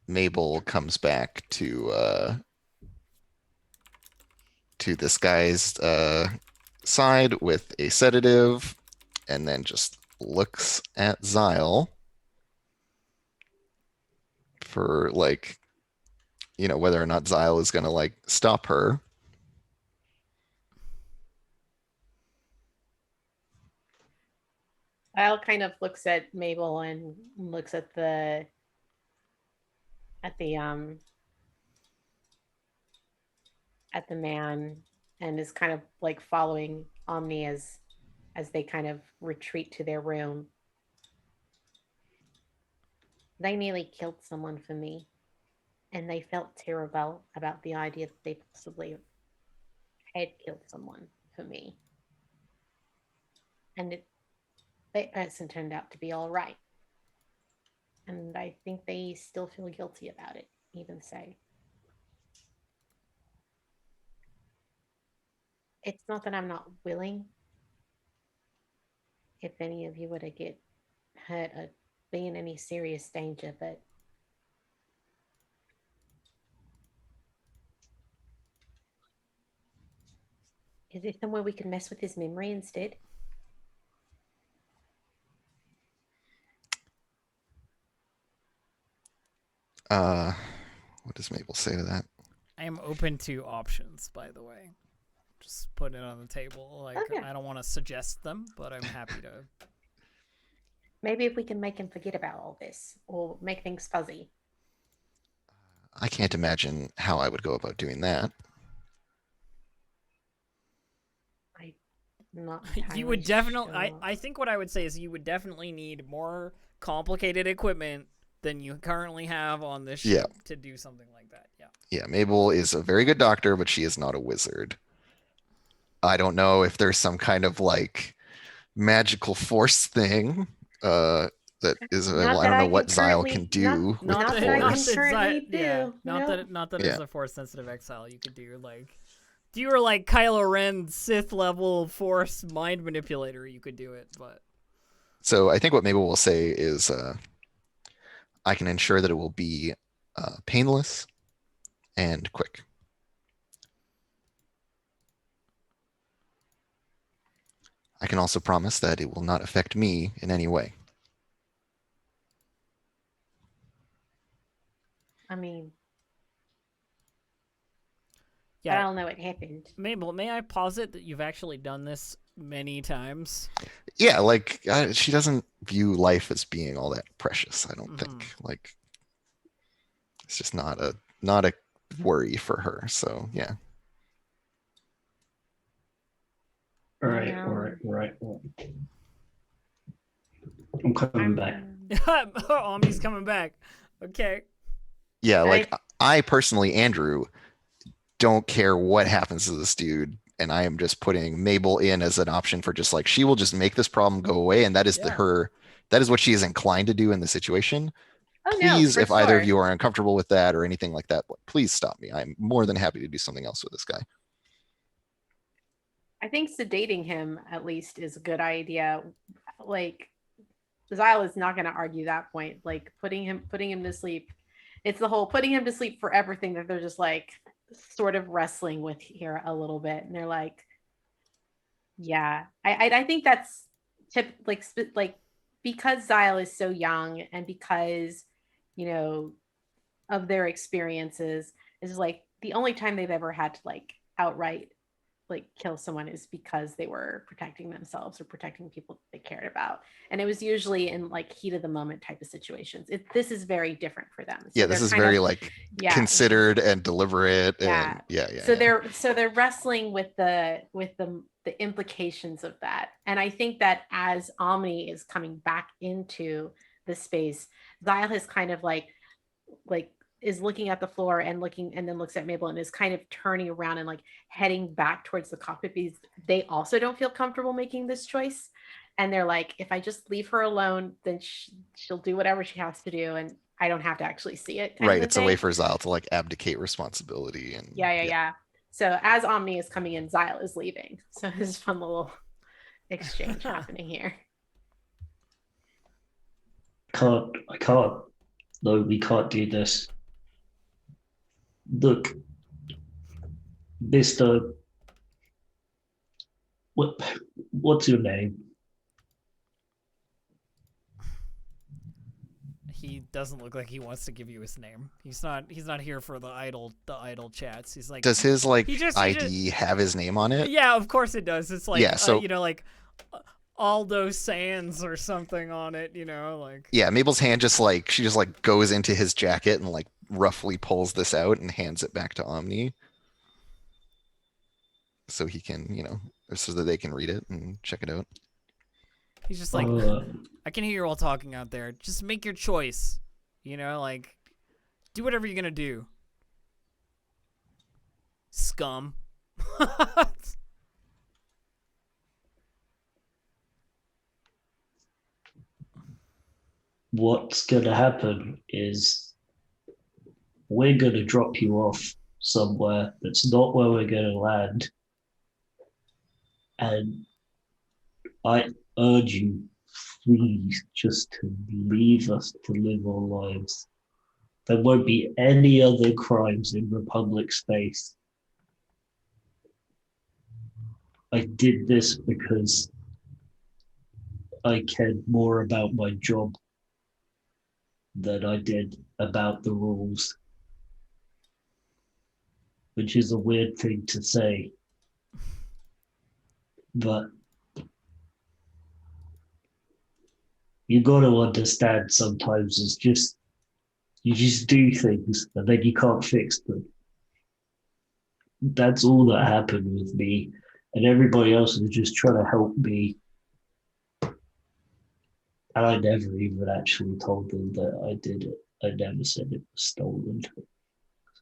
S2: Mabel comes back to this guy's side with a sedative and then just looks at Zyle for like, whether or not Zyle is gonna like stop her.
S3: Al kind of looks at Mabel and looks at the man and is kind of like following Omni as they kind of retreat to their room. They nearly killed someone for me, and they felt terrible about the idea that they possibly had killed someone for me. And that person turned out to be all right. And I think they still feel guilty about it, even so. It's not that I'm not willing. If any of you were to get hurt or be in any serious danger, but is there somewhere we can mess with his memory instead?
S2: What does Mabel say to that?
S1: I am open to options, by the way. Just put it on the table. Like,
S3: Okay.
S1: I don't want to suggest them, but I'm happy to.
S3: Maybe if we can make him forget about all this or make things fuzzy.
S2: I can't imagine how I would go about doing that.
S3: I'm not
S1: You would
S3: entirely
S1: definitely.
S3: sure.
S1: I think what I would say is you would definitely need more complicated equipment than you currently have on this ship to do something like that. Yeah.
S2: Yeah, Mabel is a very good doctor, but she is not a wizard. I don't know if there's some kind of like magical force thing that is.
S3: Not
S2: I
S3: that
S2: don't
S3: I
S2: know what
S3: can
S2: Zyle
S3: currently-
S2: can do with
S3: not
S2: the
S3: that I can
S2: force.
S3: currently do.
S1: Yeah, not
S3: No.
S1: that
S2: Yeah.
S1: as a force sensitive exile you could do like. If you were like Kylo Ren, Sith level force mind manipulator, you could do it. But
S2: So I think what Mabel will say is, I can ensure that it will be painless and quick. I can also promise that it will not affect me in any way.
S3: I mean, I
S1: yeah,
S3: don't know what happened.
S1: Mabel, may I posit that you've actually done this many times?
S2: Yeah, like she doesn't view life as being all that precious. I don't think. Like it's just not a worry for her. So yeah.
S4: All right. I'm coming back.
S1: Omni's coming back. Okay.
S2: Yeah, like I personally, Andrew, don't care what happens to this dude, and I am just putting Mabel in as an option for just like she will just make this problem go away, and that is that is what she is inclined to do in the situation.
S3: Oh,
S2: Please,
S3: no,
S2: if either of
S3: sure.
S2: you are uncomfortable with that or anything like that, please stop me. I'm more than happy to do something else with this guy.
S3: I think sedating him at least is a good idea. Like, Zyle is not going to argue that point. Like putting him to sleep. It's the whole putting him to sleep forever thing that they're just like, sort of wrestling with here a little bit, and they're like, yeah, I think that's like because Zyle is so young, and because, you know, of their experiences, is like the only time they've ever had to like outright like kill someone is because they were protecting themselves or protecting people they cared about, and it was usually in like heat of the moment type of situations. This is very different for them. So
S2: Yeah, this is very like considered and deliberate. And
S3: so they're wrestling with the implications of that. And I think that as Omni is coming back into the space, Zyle has kind of like is looking at the floor and looking, and then looks at Mabel and is kind of turning around and like heading back towards the cockpit, because they also don't feel comfortable making this choice. And they're like, if I just leave her alone, then she'll do whatever she has to do, and I don't have to actually see it.
S2: Right. It's a way for Zyle to like abdicate responsibility. And
S3: yeah. So as Omni is coming in, Zyle is leaving. So there's a fun little exchange happening here.
S4: I can't. No, we can't do this. Look, Mr. What's your name?
S1: He doesn't look like he wants to give you his name. He's not here for the idle chats. He's like,
S2: does his like
S1: ID
S2: just have his name on it?
S1: Yeah, of course it does. It's like,
S2: yeah, so
S1: you know, like Aldo Sands or something on it, you know, like.
S2: Yeah, Mabel's hand just like, she just like goes into his jacket and like roughly pulls this out and hands it back to Omni, so he can, you know, so that they can read it and check it out.
S1: He's just like, I can hear you all talking out there. Just make your choice, you know, like, do whatever you're gonna do, scum.
S4: What's gonna happen is we're going to drop you off somewhere that's not where we're going to land. And I urge you, please, just to leave us to live our lives. There won't be any other crimes in Republic space. I did this because I cared more about my job than I did about the rules. Which is a weird thing to say. But you got to understand sometimes it's just, you just do things and then you can't fix them. That's all that happened with me. And everybody else was just trying to help me. And I never even actually told them that I did it. I never said it was stolen.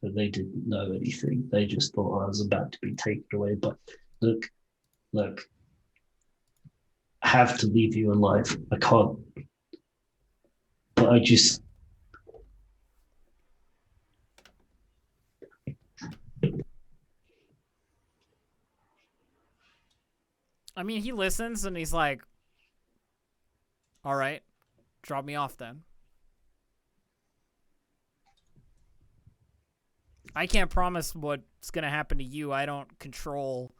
S4: So they didn't know anything. They just thought I was about to be taken away. But look, I have to leave you alive. I can't. But I just...
S1: I mean, he listens and he's like, all right, drop me off then. I can't promise what's going to happen to you. I don't control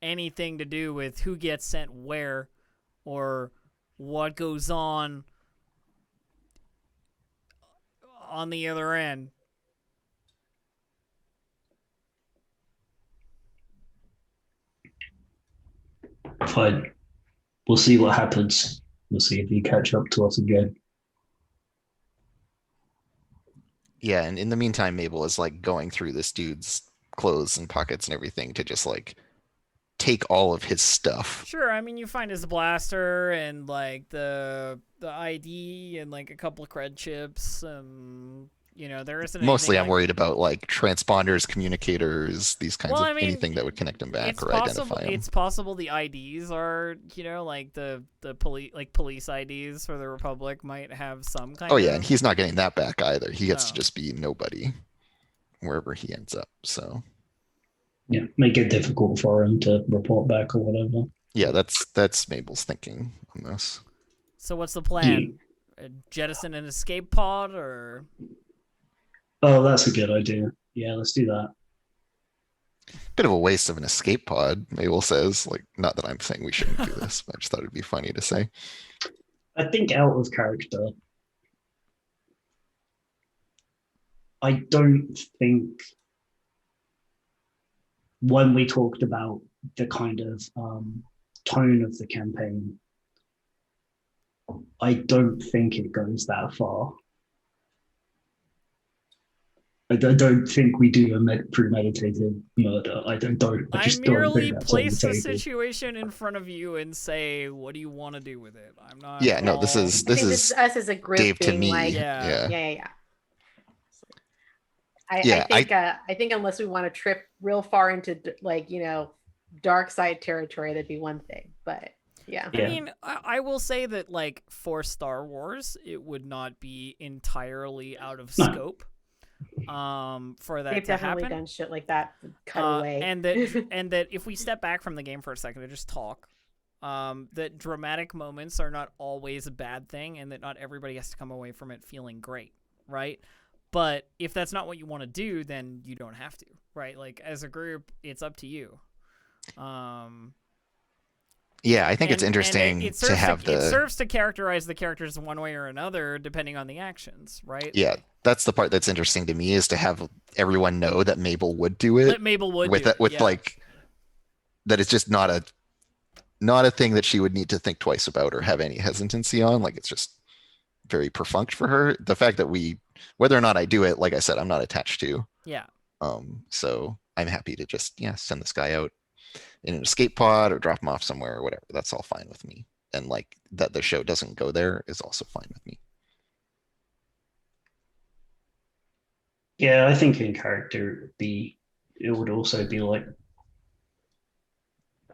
S1: anything to do with who gets sent where or what goes on the other end.
S4: Fine. We'll see what happens. We'll see if you catch up to us again.
S2: Yeah, and in the meantime, Mabel is like going through this dude's clothes and pockets and everything to just like take all of his stuff.
S1: Sure, I mean, you find his blaster and like the ID and like a couple of cred chips, and you know, there isn't
S2: mostly I'm
S1: like...
S2: worried about like transponders, communicators, these kinds of anything that would connect him back or identify him.
S1: It's possible the IDs are, you know, like the police IDs for the Republic might have some kind of...
S2: Oh yeah, and he's not getting that back either. He gets to just be nobody wherever he ends up. So
S4: yeah, make it difficult for him to report back or whatever.
S2: Yeah, that's Mabel's thinking on this.
S1: So what's the plan? Jettison an escape pod or...
S4: Oh, that's a good idea. Yeah, let's do that.
S2: Bit of a waste of an escape pod, Mabel says. Like, not that I'm saying we shouldn't do this, but I just thought it'd be funny to say.
S4: I think out of character, I don't think when we talked about the kind of tone of the campaign, I don't think it goes that far. I don't think we do a premeditated murder. I just
S1: I
S4: don't
S1: merely
S4: think that's on the
S1: place the
S4: table.
S1: situation in front of you and say, "What do you want to do with it?" I'm not.
S2: Yeah, no,
S1: all-
S2: this is
S3: I think this is us as a group
S2: Dave to
S3: being
S2: me.
S3: like,
S1: Yeah.
S3: yeah.
S2: Yeah,
S3: I think unless we want to trip real far into like, dark side territory, that'd be one thing. But yeah.
S1: I mean, I will say that like for Star Wars, it would not be entirely out of scope. For that
S3: They've
S1: to
S3: definitely
S1: happen.
S3: done shit like that. Cut away.
S1: And that if we step back from the game for a second to just talk, that dramatic moments are not always a bad thing, and that not everybody has to come away from it feeling great, right? But if that's not what you want to do, then you don't have to, right? Like as a group, it's up to you.
S2: Yeah, I think it's interesting
S1: it
S2: to have
S1: it serves to characterize the characters one way or another depending on the actions, right?
S2: Yeah, that's the part that's interesting to me, is to have everyone know that Mabel would do it.
S1: That Mabel would
S2: with
S1: do it,
S2: with
S1: yeah.
S2: like that it's just not a thing that she would need to think twice about or have any hesitancy on. Like, it's just very perfunct for her. The fact that whether or not I do it, like I said, I'm not attached to.
S1: Yeah.
S2: So I'm happy to just send this guy out in an escape pod or drop him off somewhere or whatever. That's all fine with me. And like that the show doesn't go there is also fine with me.
S4: Yeah, I think in character it would also be like,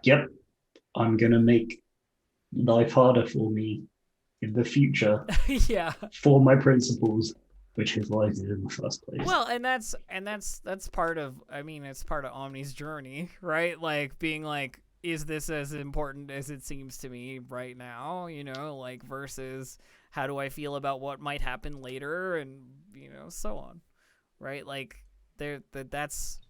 S4: yep, I'm gonna make life harder for me in the future
S1: Yeah.
S4: for my principles, which is why I did in the first place.
S1: Well, and that's part of, I mean, it's part of Omni's journey, right? Like being like, is this as important as it seems to me right now? Like versus how do I feel about what might happen later, and so on, right? Like that's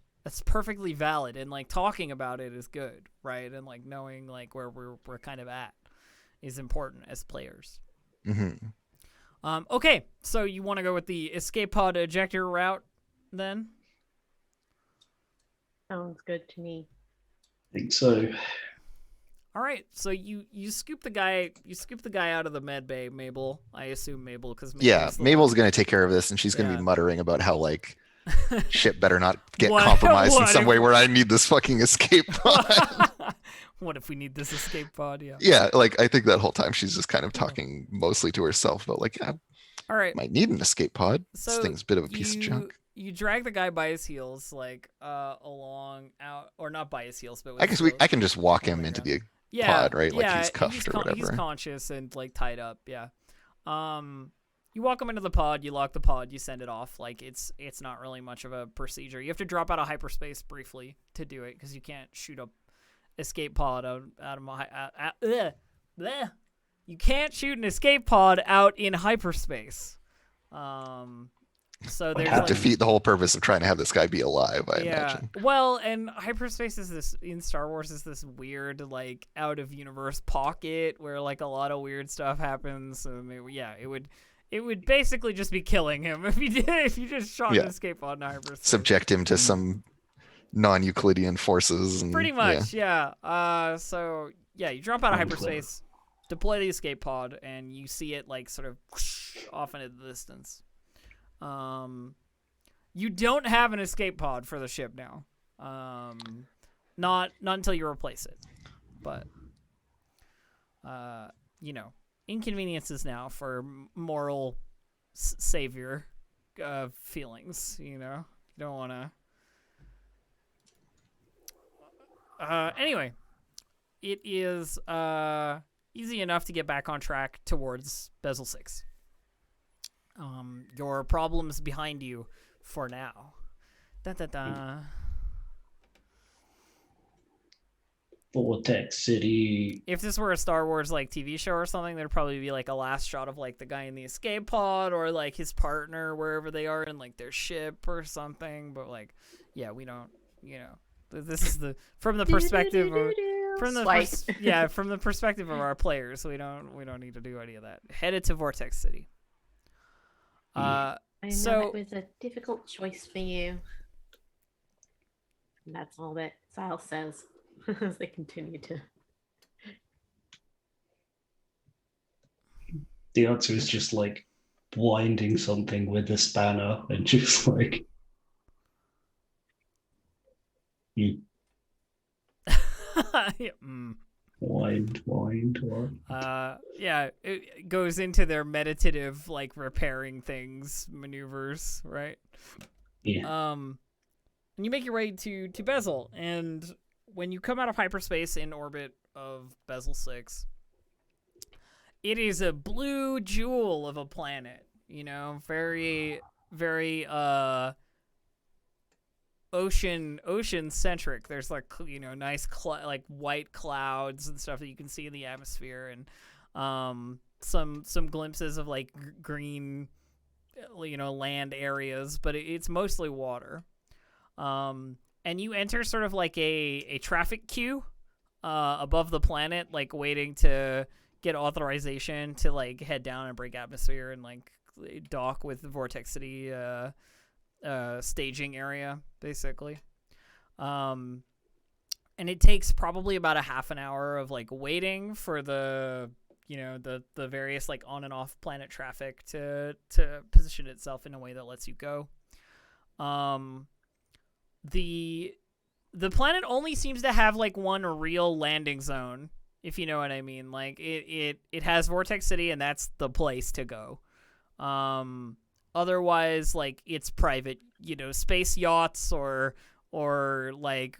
S1: perfectly valid, and like talking about it is good, right? And like knowing like where we're kind of at is important as players.
S2: Mm-hmm.
S1: Okay, so you want to go with the escape pod ejector route then?
S3: Sounds good to me.
S4: I think so.
S1: All right, so you scoop the guy out of the med bay, Mabel. I assume Mabel, because
S2: Mabel's gonna take care of this, and she's gonna be muttering about how like shit better not get compromised in some way where I need this fucking escape pod.
S1: What if we need this escape pod? Yeah.
S2: Yeah, like I think that whole time she's just kind of talking mostly to herself about like,
S1: all right,
S2: might need an escape pod.
S1: So
S2: this thing's a bit of a piece of junk.
S1: You drag the guy by his heels, like along out, or not by his heels, but with
S2: I guess I can just walk him into the pod, right? Like he's cuffed or whatever.
S1: He's conscious and like tied up. Yeah. You walk him into the pod. You lock the pod. You send it off. Like it's not really much of a procedure. You have to drop out of hyperspace briefly to do it because you can't shoot a escape pod out of my. You can't shoot an escape pod out in hyperspace. So there's
S2: like, defeat the whole purpose of trying to have this guy be alive, I imagine.
S1: Well, and hyperspace is this in Star Wars is this weird like out of universe pocket where like a lot of weird stuff happens. And it would basically just be killing him if you just shot an escape pod in hyperspace.
S2: Subject him to some non-Euclidean forces. And,
S1: pretty much, yeah. So yeah, you drop out of hyperspace, deploy the escape pod, and you see it like sort of whoosh, off into the distance. You don't have an escape pod for the ship now. Not until you replace it. But inconveniences now for moral savior feelings, You don't want to anyway, it is easy enough to get back on track towards Bezel 6. Your problems behind you for now.
S4: Vortex City.
S1: If this were a Star Wars like TV show or something, there'd probably be like a last shot of like the guy in the escape pod or like his partner wherever they are in like their ship or something. But like, yeah, we don't. This is from the perspective of from the
S3: Swipe.
S1: from the perspective of our players. We don't need to do any of that. Headed to Vortex City.
S3: I know
S1: So
S3: it was a difficult choice for you. And that's all that Sile says as they continue to.
S4: The answer is just like winding something with a spanner and just like you
S1: yeah, mm.
S4: wind.
S1: Yeah, it goes into their meditative, like, repairing things maneuvers, right?
S4: Yeah.
S1: And you make your way to Bezel, and when you come out of hyperspace in orbit of Bezel 6, it is a blue jewel of a planet, you know, very, very, ocean centric. There's like, you know, nice like white clouds and stuff that you can see in the atmosphere, and some glimpses of like green, you know, land areas, but it's mostly water. And you enter sort of like a traffic queue above the planet, like waiting to get authorization to like head down and break atmosphere and like dock with the Vortex City staging area, basically. And it takes probably about a half an hour of like waiting for the, you know, the various like on and off planet traffic to position itself in a way that lets you go. The planet only seems to have like one real landing zone, if you know what I mean. Like it has Vortex City, and that's the place to go. Otherwise, like, it's private, you know, space yachts or like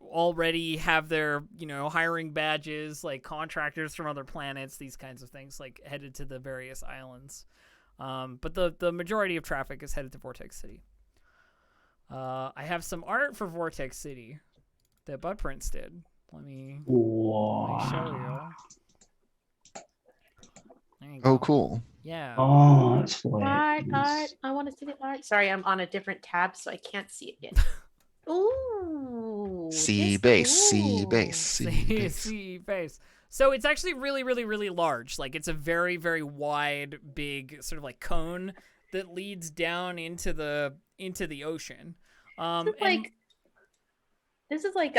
S1: already have their, you know, hiring badges, like contractors from other planets, these kinds of things, like headed to the various islands. But the majority of traffic is headed to Vortex City. I have some art for Vortex City that Bud Prince did. Let me show you. There you go.
S2: Oh, cool.
S1: Yeah.
S4: Oh, that's why.
S3: Art. I want to see the art. Sorry, I'm on a different tab, so I can't see it yet. Ooh.
S2: C
S3: this
S2: base, C
S3: cool.
S2: base, C base.
S1: C base. So it's actually really, really, really large. Like, it's a very, very wide, big sort of like cone that leads down into the ocean.
S3: This is like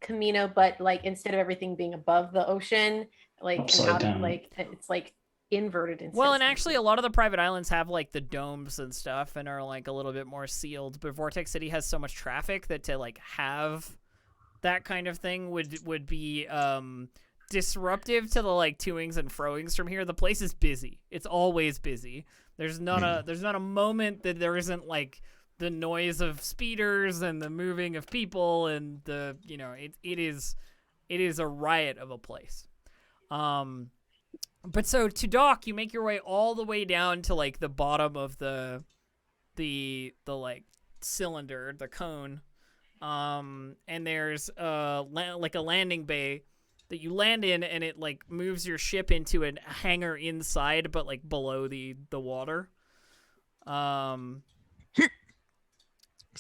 S3: Camino, but like instead of everything being above the ocean, like
S4: Upside down.
S3: like it's like inverted instead.
S1: Well, and actually, a lot of the private islands have like the domes and stuff, and are like a little bit more sealed. But Vortex City has so much traffic that to like have that kind of thing would be disruptive to the like toings and froings from here. The place is busy. It's always busy. There's not a moment that there isn't like the noise of speeders and the moving of people, and the, you know, it is a riot of a place. But so to dock, you make your way all the way down to like the bottom of the like cylinder, the cone. And there's like a landing bay that you land in, and it like moves your ship into a hangar inside, but like below the water.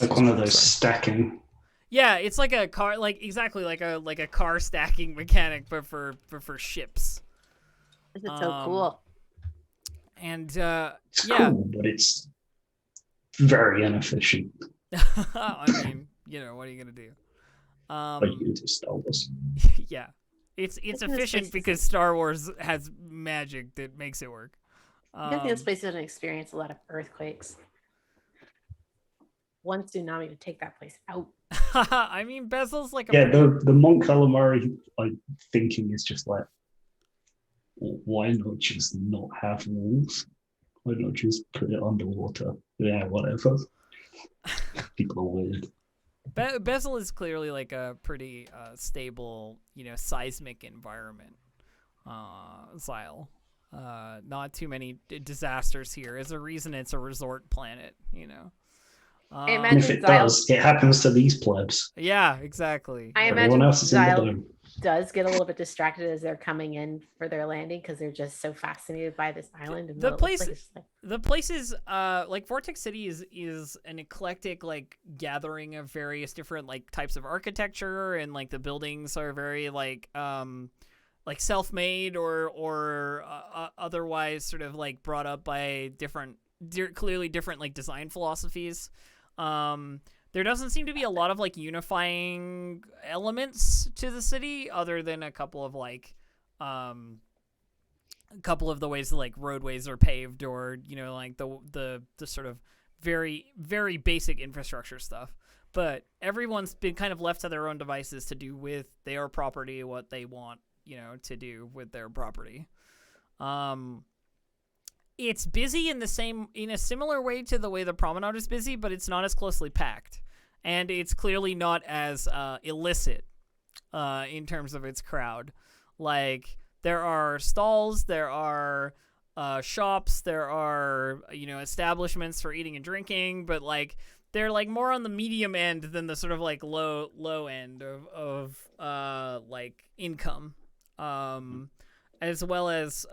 S4: Like one of those stacking.
S1: Yeah, it's like a car, like exactly like a car stacking mechanic, but for ships.
S3: This is so cool.
S1: And
S4: It's
S1: yeah,
S4: cool, but it's very inefficient.
S1: I mean, you know, what are you gonna do?
S4: Like you do Star Wars.
S1: Yeah, it's
S3: This
S1: efficient
S3: place
S1: because Star Wars has magic that makes it work.
S3: I think this place doesn't experience a lot of earthquakes. One tsunami to take that place out.
S1: I mean, Bezel's like a
S4: Yeah, the Mont Calamari thinking is just like, why not just not have walls? Why not just put it underwater? Yeah, whatever. People are weird.
S1: Bezel is clearly like a pretty stable, you know, seismic environment. Xyle. Not too many disasters here. As a reason, it's a resort planet, you know.
S4: And if
S3: imagine
S4: it does, it happens to these plebs.
S1: Yeah, exactly.
S3: I
S1: Yeah.
S4: Everyone
S3: imagine
S4: else is in the
S3: Xyle
S4: boom.
S3: does get a little bit distracted as they're coming in for their landing because they're just so fascinated by this island and
S1: The
S3: what it
S1: place-
S3: looks like. It's just like,
S1: The place is like Vortex City is an eclectic like gathering of various different like types of architecture, and like the buildings are very like self-made or otherwise sort of like brought up by clearly different like design philosophies. There doesn't seem to be a lot of like unifying elements to the city other than a couple of like a couple of the ways that like roadways are paved, or like the sort of very very basic infrastructure stuff. But everyone's been kind of left to their own devices to do with their property what they want to do with their property. It's busy in a similar way to the way the promenade is busy, but it's not as closely packed, and it's clearly not as illicit in terms of its crowd. Like, there are stalls, there are shops, there are establishments for eating and drinking, but like they're like more on the medium end than the sort of like low end of like income, as well as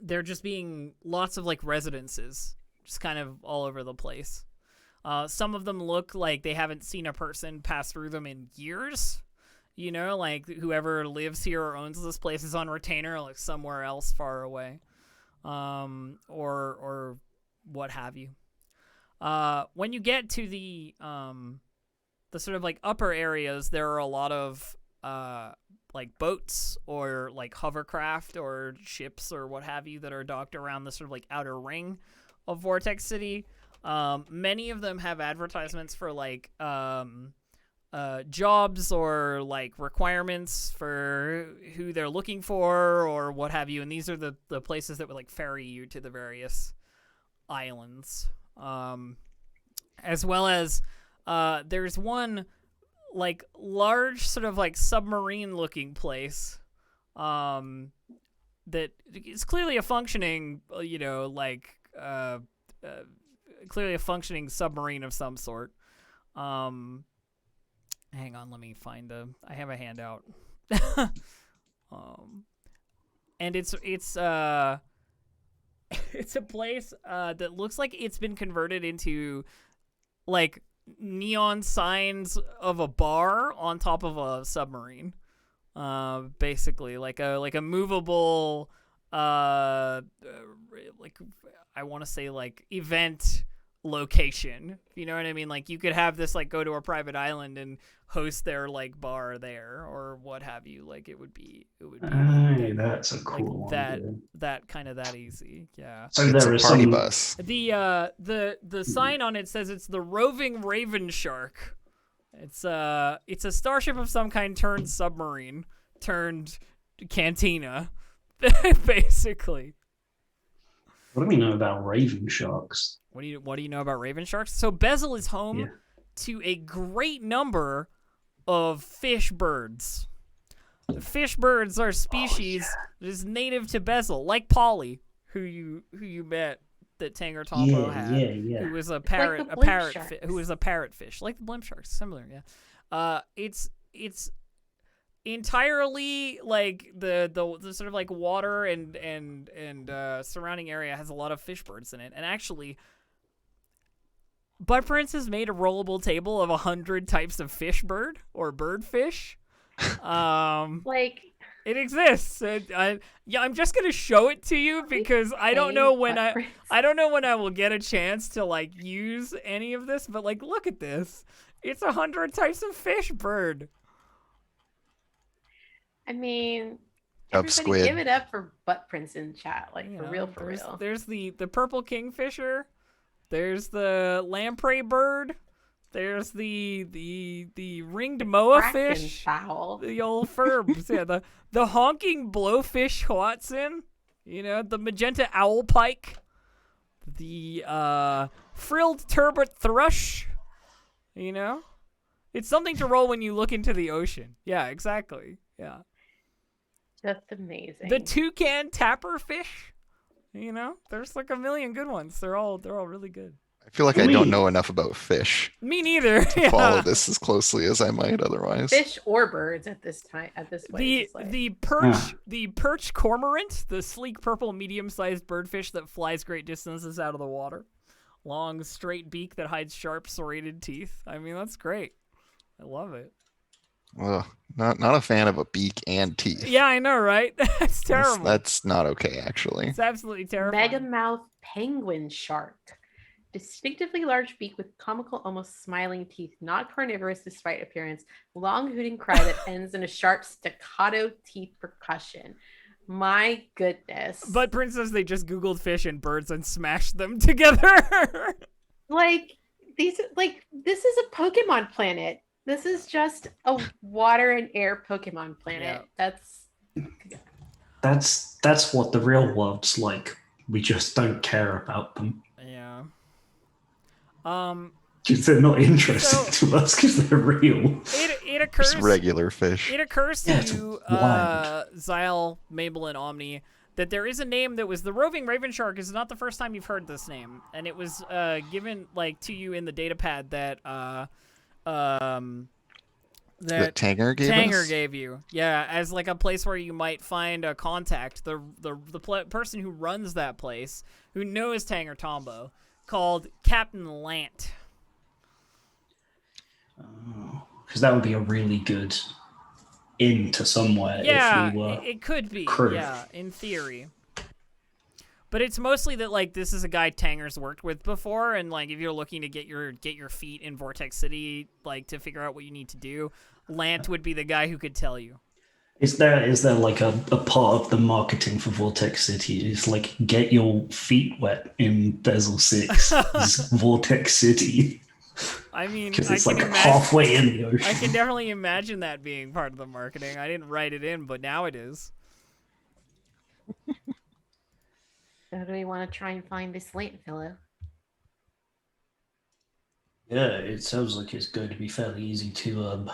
S1: there just being lots of like residences just kind of all over the place. Some of them look like they haven't seen a person pass through them in years. Like whoever lives here or owns this place is on retainer, like somewhere else far away, or what have you. When you get to the sort of like upper areas, there are a lot of like boats or like hovercraft or ships or what have you that are docked around the sort of like outer ring of Vortex City. Many of them have advertisements for like jobs or like requirements for who they're looking for or what have you, and these are the places that would like ferry you to the various islands. As well as there's one like large sort of like submarine looking place that is clearly a functioning clearly a functioning submarine of some sort. Hang on, let me find I have a handout. And it's it's a place that looks like it's been converted into like neon signs of a bar on top of a submarine. Basically like a movable like I want to say like event location. You know what I mean? Like you could have this like go to a private island and host their like bar there or what have you. Like it would be
S4: Hey, that's a cool
S1: like
S4: one.
S1: that kind of that easy. Yeah.
S4: So
S2: It's
S4: there
S2: a
S4: is
S2: party
S4: some
S2: bus.
S1: The sign on it says it's the Roving Raven Shark. It's a starship of some kind turned submarine turned cantina, basically.
S4: What do we know about raven sharks?
S1: What do you know about raven sharks? So Bezel is home
S4: Yeah.
S1: to a great number of fish birds. Fish birds are a species that is native to Bezel, like Polly, who you met that Tanger Tompo had.
S4: Yeah.
S1: Who was a
S3: Like
S1: parrot,
S3: the blimp sharks.
S1: who was a parrotfish, like the blimp sharks, similar, yeah. It's entirely like the sort of like water and surrounding area has a lot of fish birds in it, and actually, Butt Prince has made a rollable table of 100 types of fish bird or birdfish.
S3: like
S1: It exists. I'm just gonna show it to you because I don't know when I will get a chance to like use any of this. But like, look at this. It's 100 types of fish bird.
S3: I mean,
S2: Up
S3: everybody
S2: squid.
S3: give it up for Butt Prince in chat, like
S1: You
S3: for
S1: know,
S3: real, for real.
S1: There's the purple kingfisher. There's the lamprey bird. There's the ringed moa fish.
S3: Fowl.
S1: The old furbs, yeah. The honking blowfish Watson, the magenta owl pike, the frilled turbot thrush, It's something to roll when you look into the ocean. Yeah, exactly. Yeah.
S3: Just amazing.
S1: The toucan tapper fish, there's like a million good ones. They're all really good.
S2: I feel like I don't know enough about fish
S1: Me neither.
S2: to follow this as closely as I might otherwise.
S3: Fish or birds at this time. At this point,
S1: The perch cormorant, the sleek purple medium-sized birdfish that flies great distances out of the water. Long, straight beak that hides sharp, serrated teeth. I mean, that's great. I love it.
S2: Well, not a fan of a beak and teeth.
S1: Yeah, I know, right? It's terrible.
S2: That's not okay, actually.
S1: It's absolutely terrifying.
S3: Megamouth penguin shark. Distinctively large beak with comical, almost smiling teeth, not carnivorous despite appearance. Long hooting cry that ends in a sharp staccato teeth percussion. My goodness.
S1: But Princess, they just Googled fish and birds and smashed them together.
S3: This is a Pokemon planet. This is just a water and air Pokemon planet.
S1: Yeah.
S4: That's what the real world's like. We just don't care about them.
S1: Yeah.
S4: Because they're not interesting to us because they're real.
S1: It occurs.
S2: Just regular fish.
S1: It occurs to you,
S4: wild.
S1: Xyle, Mabel, and Omni, that there is a name that was the roving raven shark. Is not the first time you've heard this name, and it was given to you in the datapad that
S2: that Tanger gave us?
S1: gave you, yeah, as like a place where you might find a contact. The person who runs that place, who knows Tanger Tombo, called Captain Lant.
S4: Because that would be a really good inn to somewhere.
S1: Yeah,
S4: if we were
S1: it could be.
S4: crew.
S1: Yeah, in theory. But it's mostly that this is a guy Tanger's worked with before, and if you're looking to get your feet in Vortex City, to figure out what you need to do, Lant would be the guy who could tell you.
S4: Is there a part of the marketing for Vortex City is get your feet wet in Bezel 6 is Vortex City?
S1: I mean,
S4: Because it's
S1: I can
S4: halfway in the ocean.
S1: I can definitely imagine that being part of the marketing. I didn't write it in, but now it is.
S3: So do we want to try and find this Lant fellow?
S4: Yeah, it sounds like it's going to be fairly easy to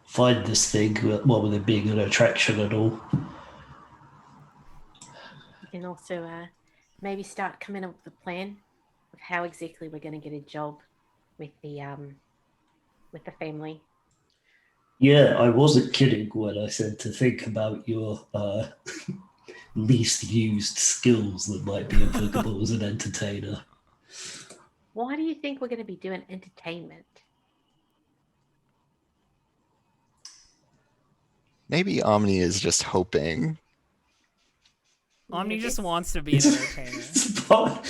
S4: find this thing, with it being an attraction at all.
S3: We can also maybe start coming up with a plan of how exactly we're going to get a job with the family.
S4: Yeah, I wasn't kidding when I said to think about your least used skills that might be applicable as an entertainer.
S3: Why do you think we're going to be doing entertainment?
S2: Maybe Omni is just hoping.
S1: Omni just wants to be an entertainer.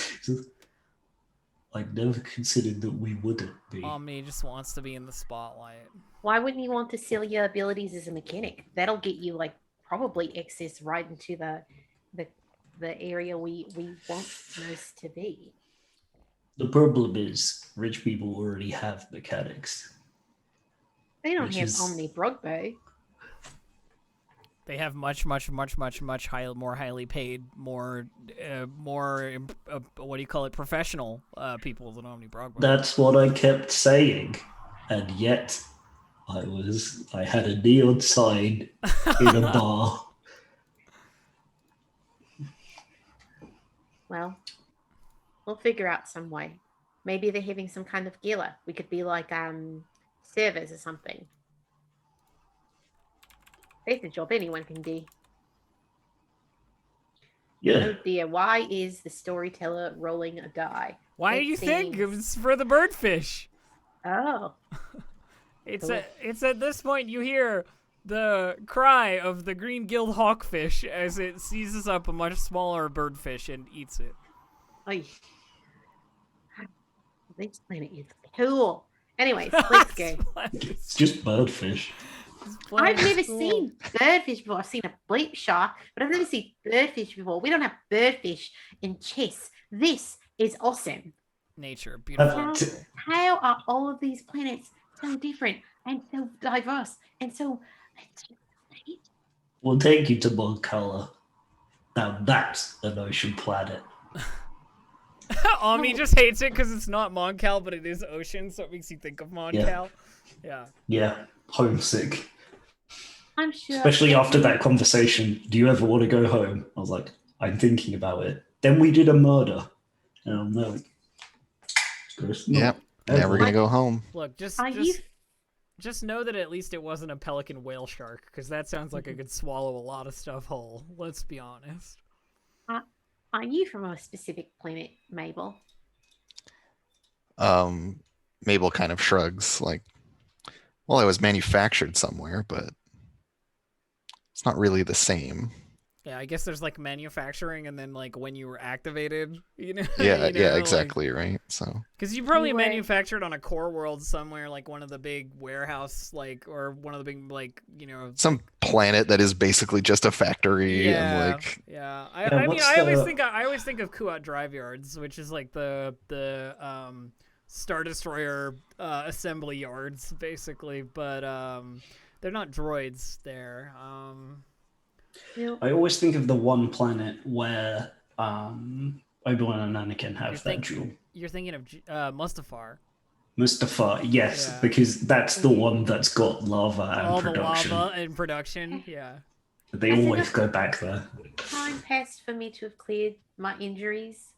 S4: I never considered that we wouldn't be.
S1: Omni just wants to be in the spotlight.
S3: Why wouldn't you want to sell your abilities as a mechanic? That'll get you probably access right into the area we want most to be.
S4: The problem is rich people already have mechanics.
S3: They don't have Omni Brogbo.
S1: They have much more highly paid, more what do you call it, professional people than Omni Brogbo.
S4: That's what I kept saying, and yet I had a neon sign in a bar.
S3: Well, we'll figure out some way. Maybe they're having some kind of gala. We could be servers or something. That's a job anyone can do.
S4: Yeah.
S3: Oh dear, why is the storyteller rolling a die?
S1: Why do you think? It's for the birdfish.
S3: Oh.
S1: It's at this point you hear the cry of the green gilled hawkfish as it seizes up a much smaller birdfish and eats it.
S3: Oy. This planet is cool. Anyways, let's go.
S4: It's just birdfish.
S3: I've never seen birdfish before. I've seen a bleep shark, but I've never seen birdfish before. We don't have birdfish in chess. This is awesome.
S1: Nature, beautiful.
S3: How are all of these planets so different and so diverse and so...
S4: We'll take you to Moncala. Now that's an ocean planet.
S1: Omni just hates it because it's not Moncal, but it is ocean, so it makes you think of Moncal.
S4: Yeah, homesick.
S3: I'm sure.
S4: Especially after that conversation, do you ever want to go home? I was like, I'm thinking about it. Then we did a murder. And I'm like, Chris.
S2: Yep. Never
S4: Ever.
S2: gonna go home.
S1: Look,
S3: Are you
S1: just know that at least it wasn't a pelican whale shark, because that sounds like it could swallow a lot of stuff whole. Let's be honest.
S3: are you from a specific planet, Mabel?
S2: Mabel kind of shrugs, like, well, I was manufactured somewhere, but it's not really the same.
S1: Yeah, I guess there's like manufacturing, and then like when you were activated,
S2: Yeah,
S1: you know,
S2: yeah,
S1: like-
S2: exactly, right? So
S1: Because you probably
S3: You were-
S1: manufactured on a core world somewhere, like one of the big warehouse, like, or one of the big, like,
S2: some planet that is basically just a factory
S1: yeah,
S2: and like
S1: yeah.
S4: Yeah,
S1: I mean,
S4: what's
S1: I always
S4: the-
S1: think of Kuat Drive Yards, which is like the Star Destroyer assembly yards, basically, but they're not droids there.
S3: No.
S4: I always think of the one planet where Obi-Wan and Anakin have that duel.
S1: You're thinking of Mustafar.
S4: Mustafar, yes,
S1: Yeah.
S4: because that's the one that's got lava and
S1: All
S4: production.
S1: the lava and production, yeah.
S4: They
S3: Has
S4: always
S3: enough
S4: go back there.
S3: time passed for me to have cleared my injuries?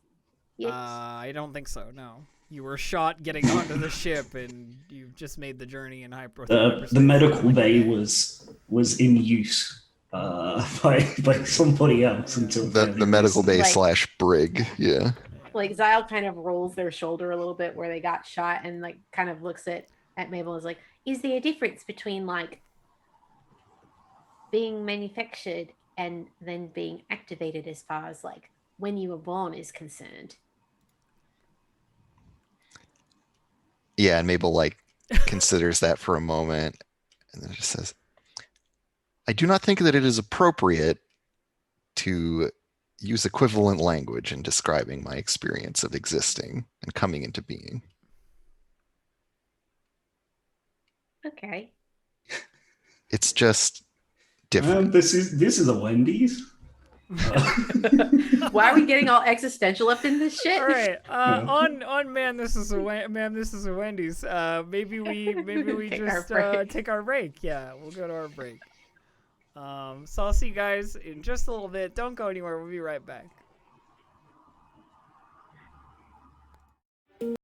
S3: Yes.
S1: I don't think so. No, you were shot getting onto the ship, and you just made the journey in hyperspace.
S4: The medical bay was in use by somebody else until
S2: the medical bay
S3: Like-
S2: / brig. Yeah.
S3: Like Zyle kind of rolls their shoulder a little bit where they got shot and like kind of looks at Mabel and is like, is there a difference between like being manufactured and then being activated as far as like when you were born is concerned?
S2: Yeah, and Mabel like considers that for a moment and then just says, I do not think that it is appropriate to use equivalent language in describing my experience of existing and coming into being.
S3: Okay.
S2: It's just different.
S4: This is a Wendy's.
S3: Why are we getting all existential up in this shit?
S1: All right. On man, this is a Wendy's. Maybe we
S3: Take our
S1: just
S3: break.
S1: take our break. Yeah, we'll go to our break. So I'll see you guys in just a little bit. Don't go anywhere. We'll be right back.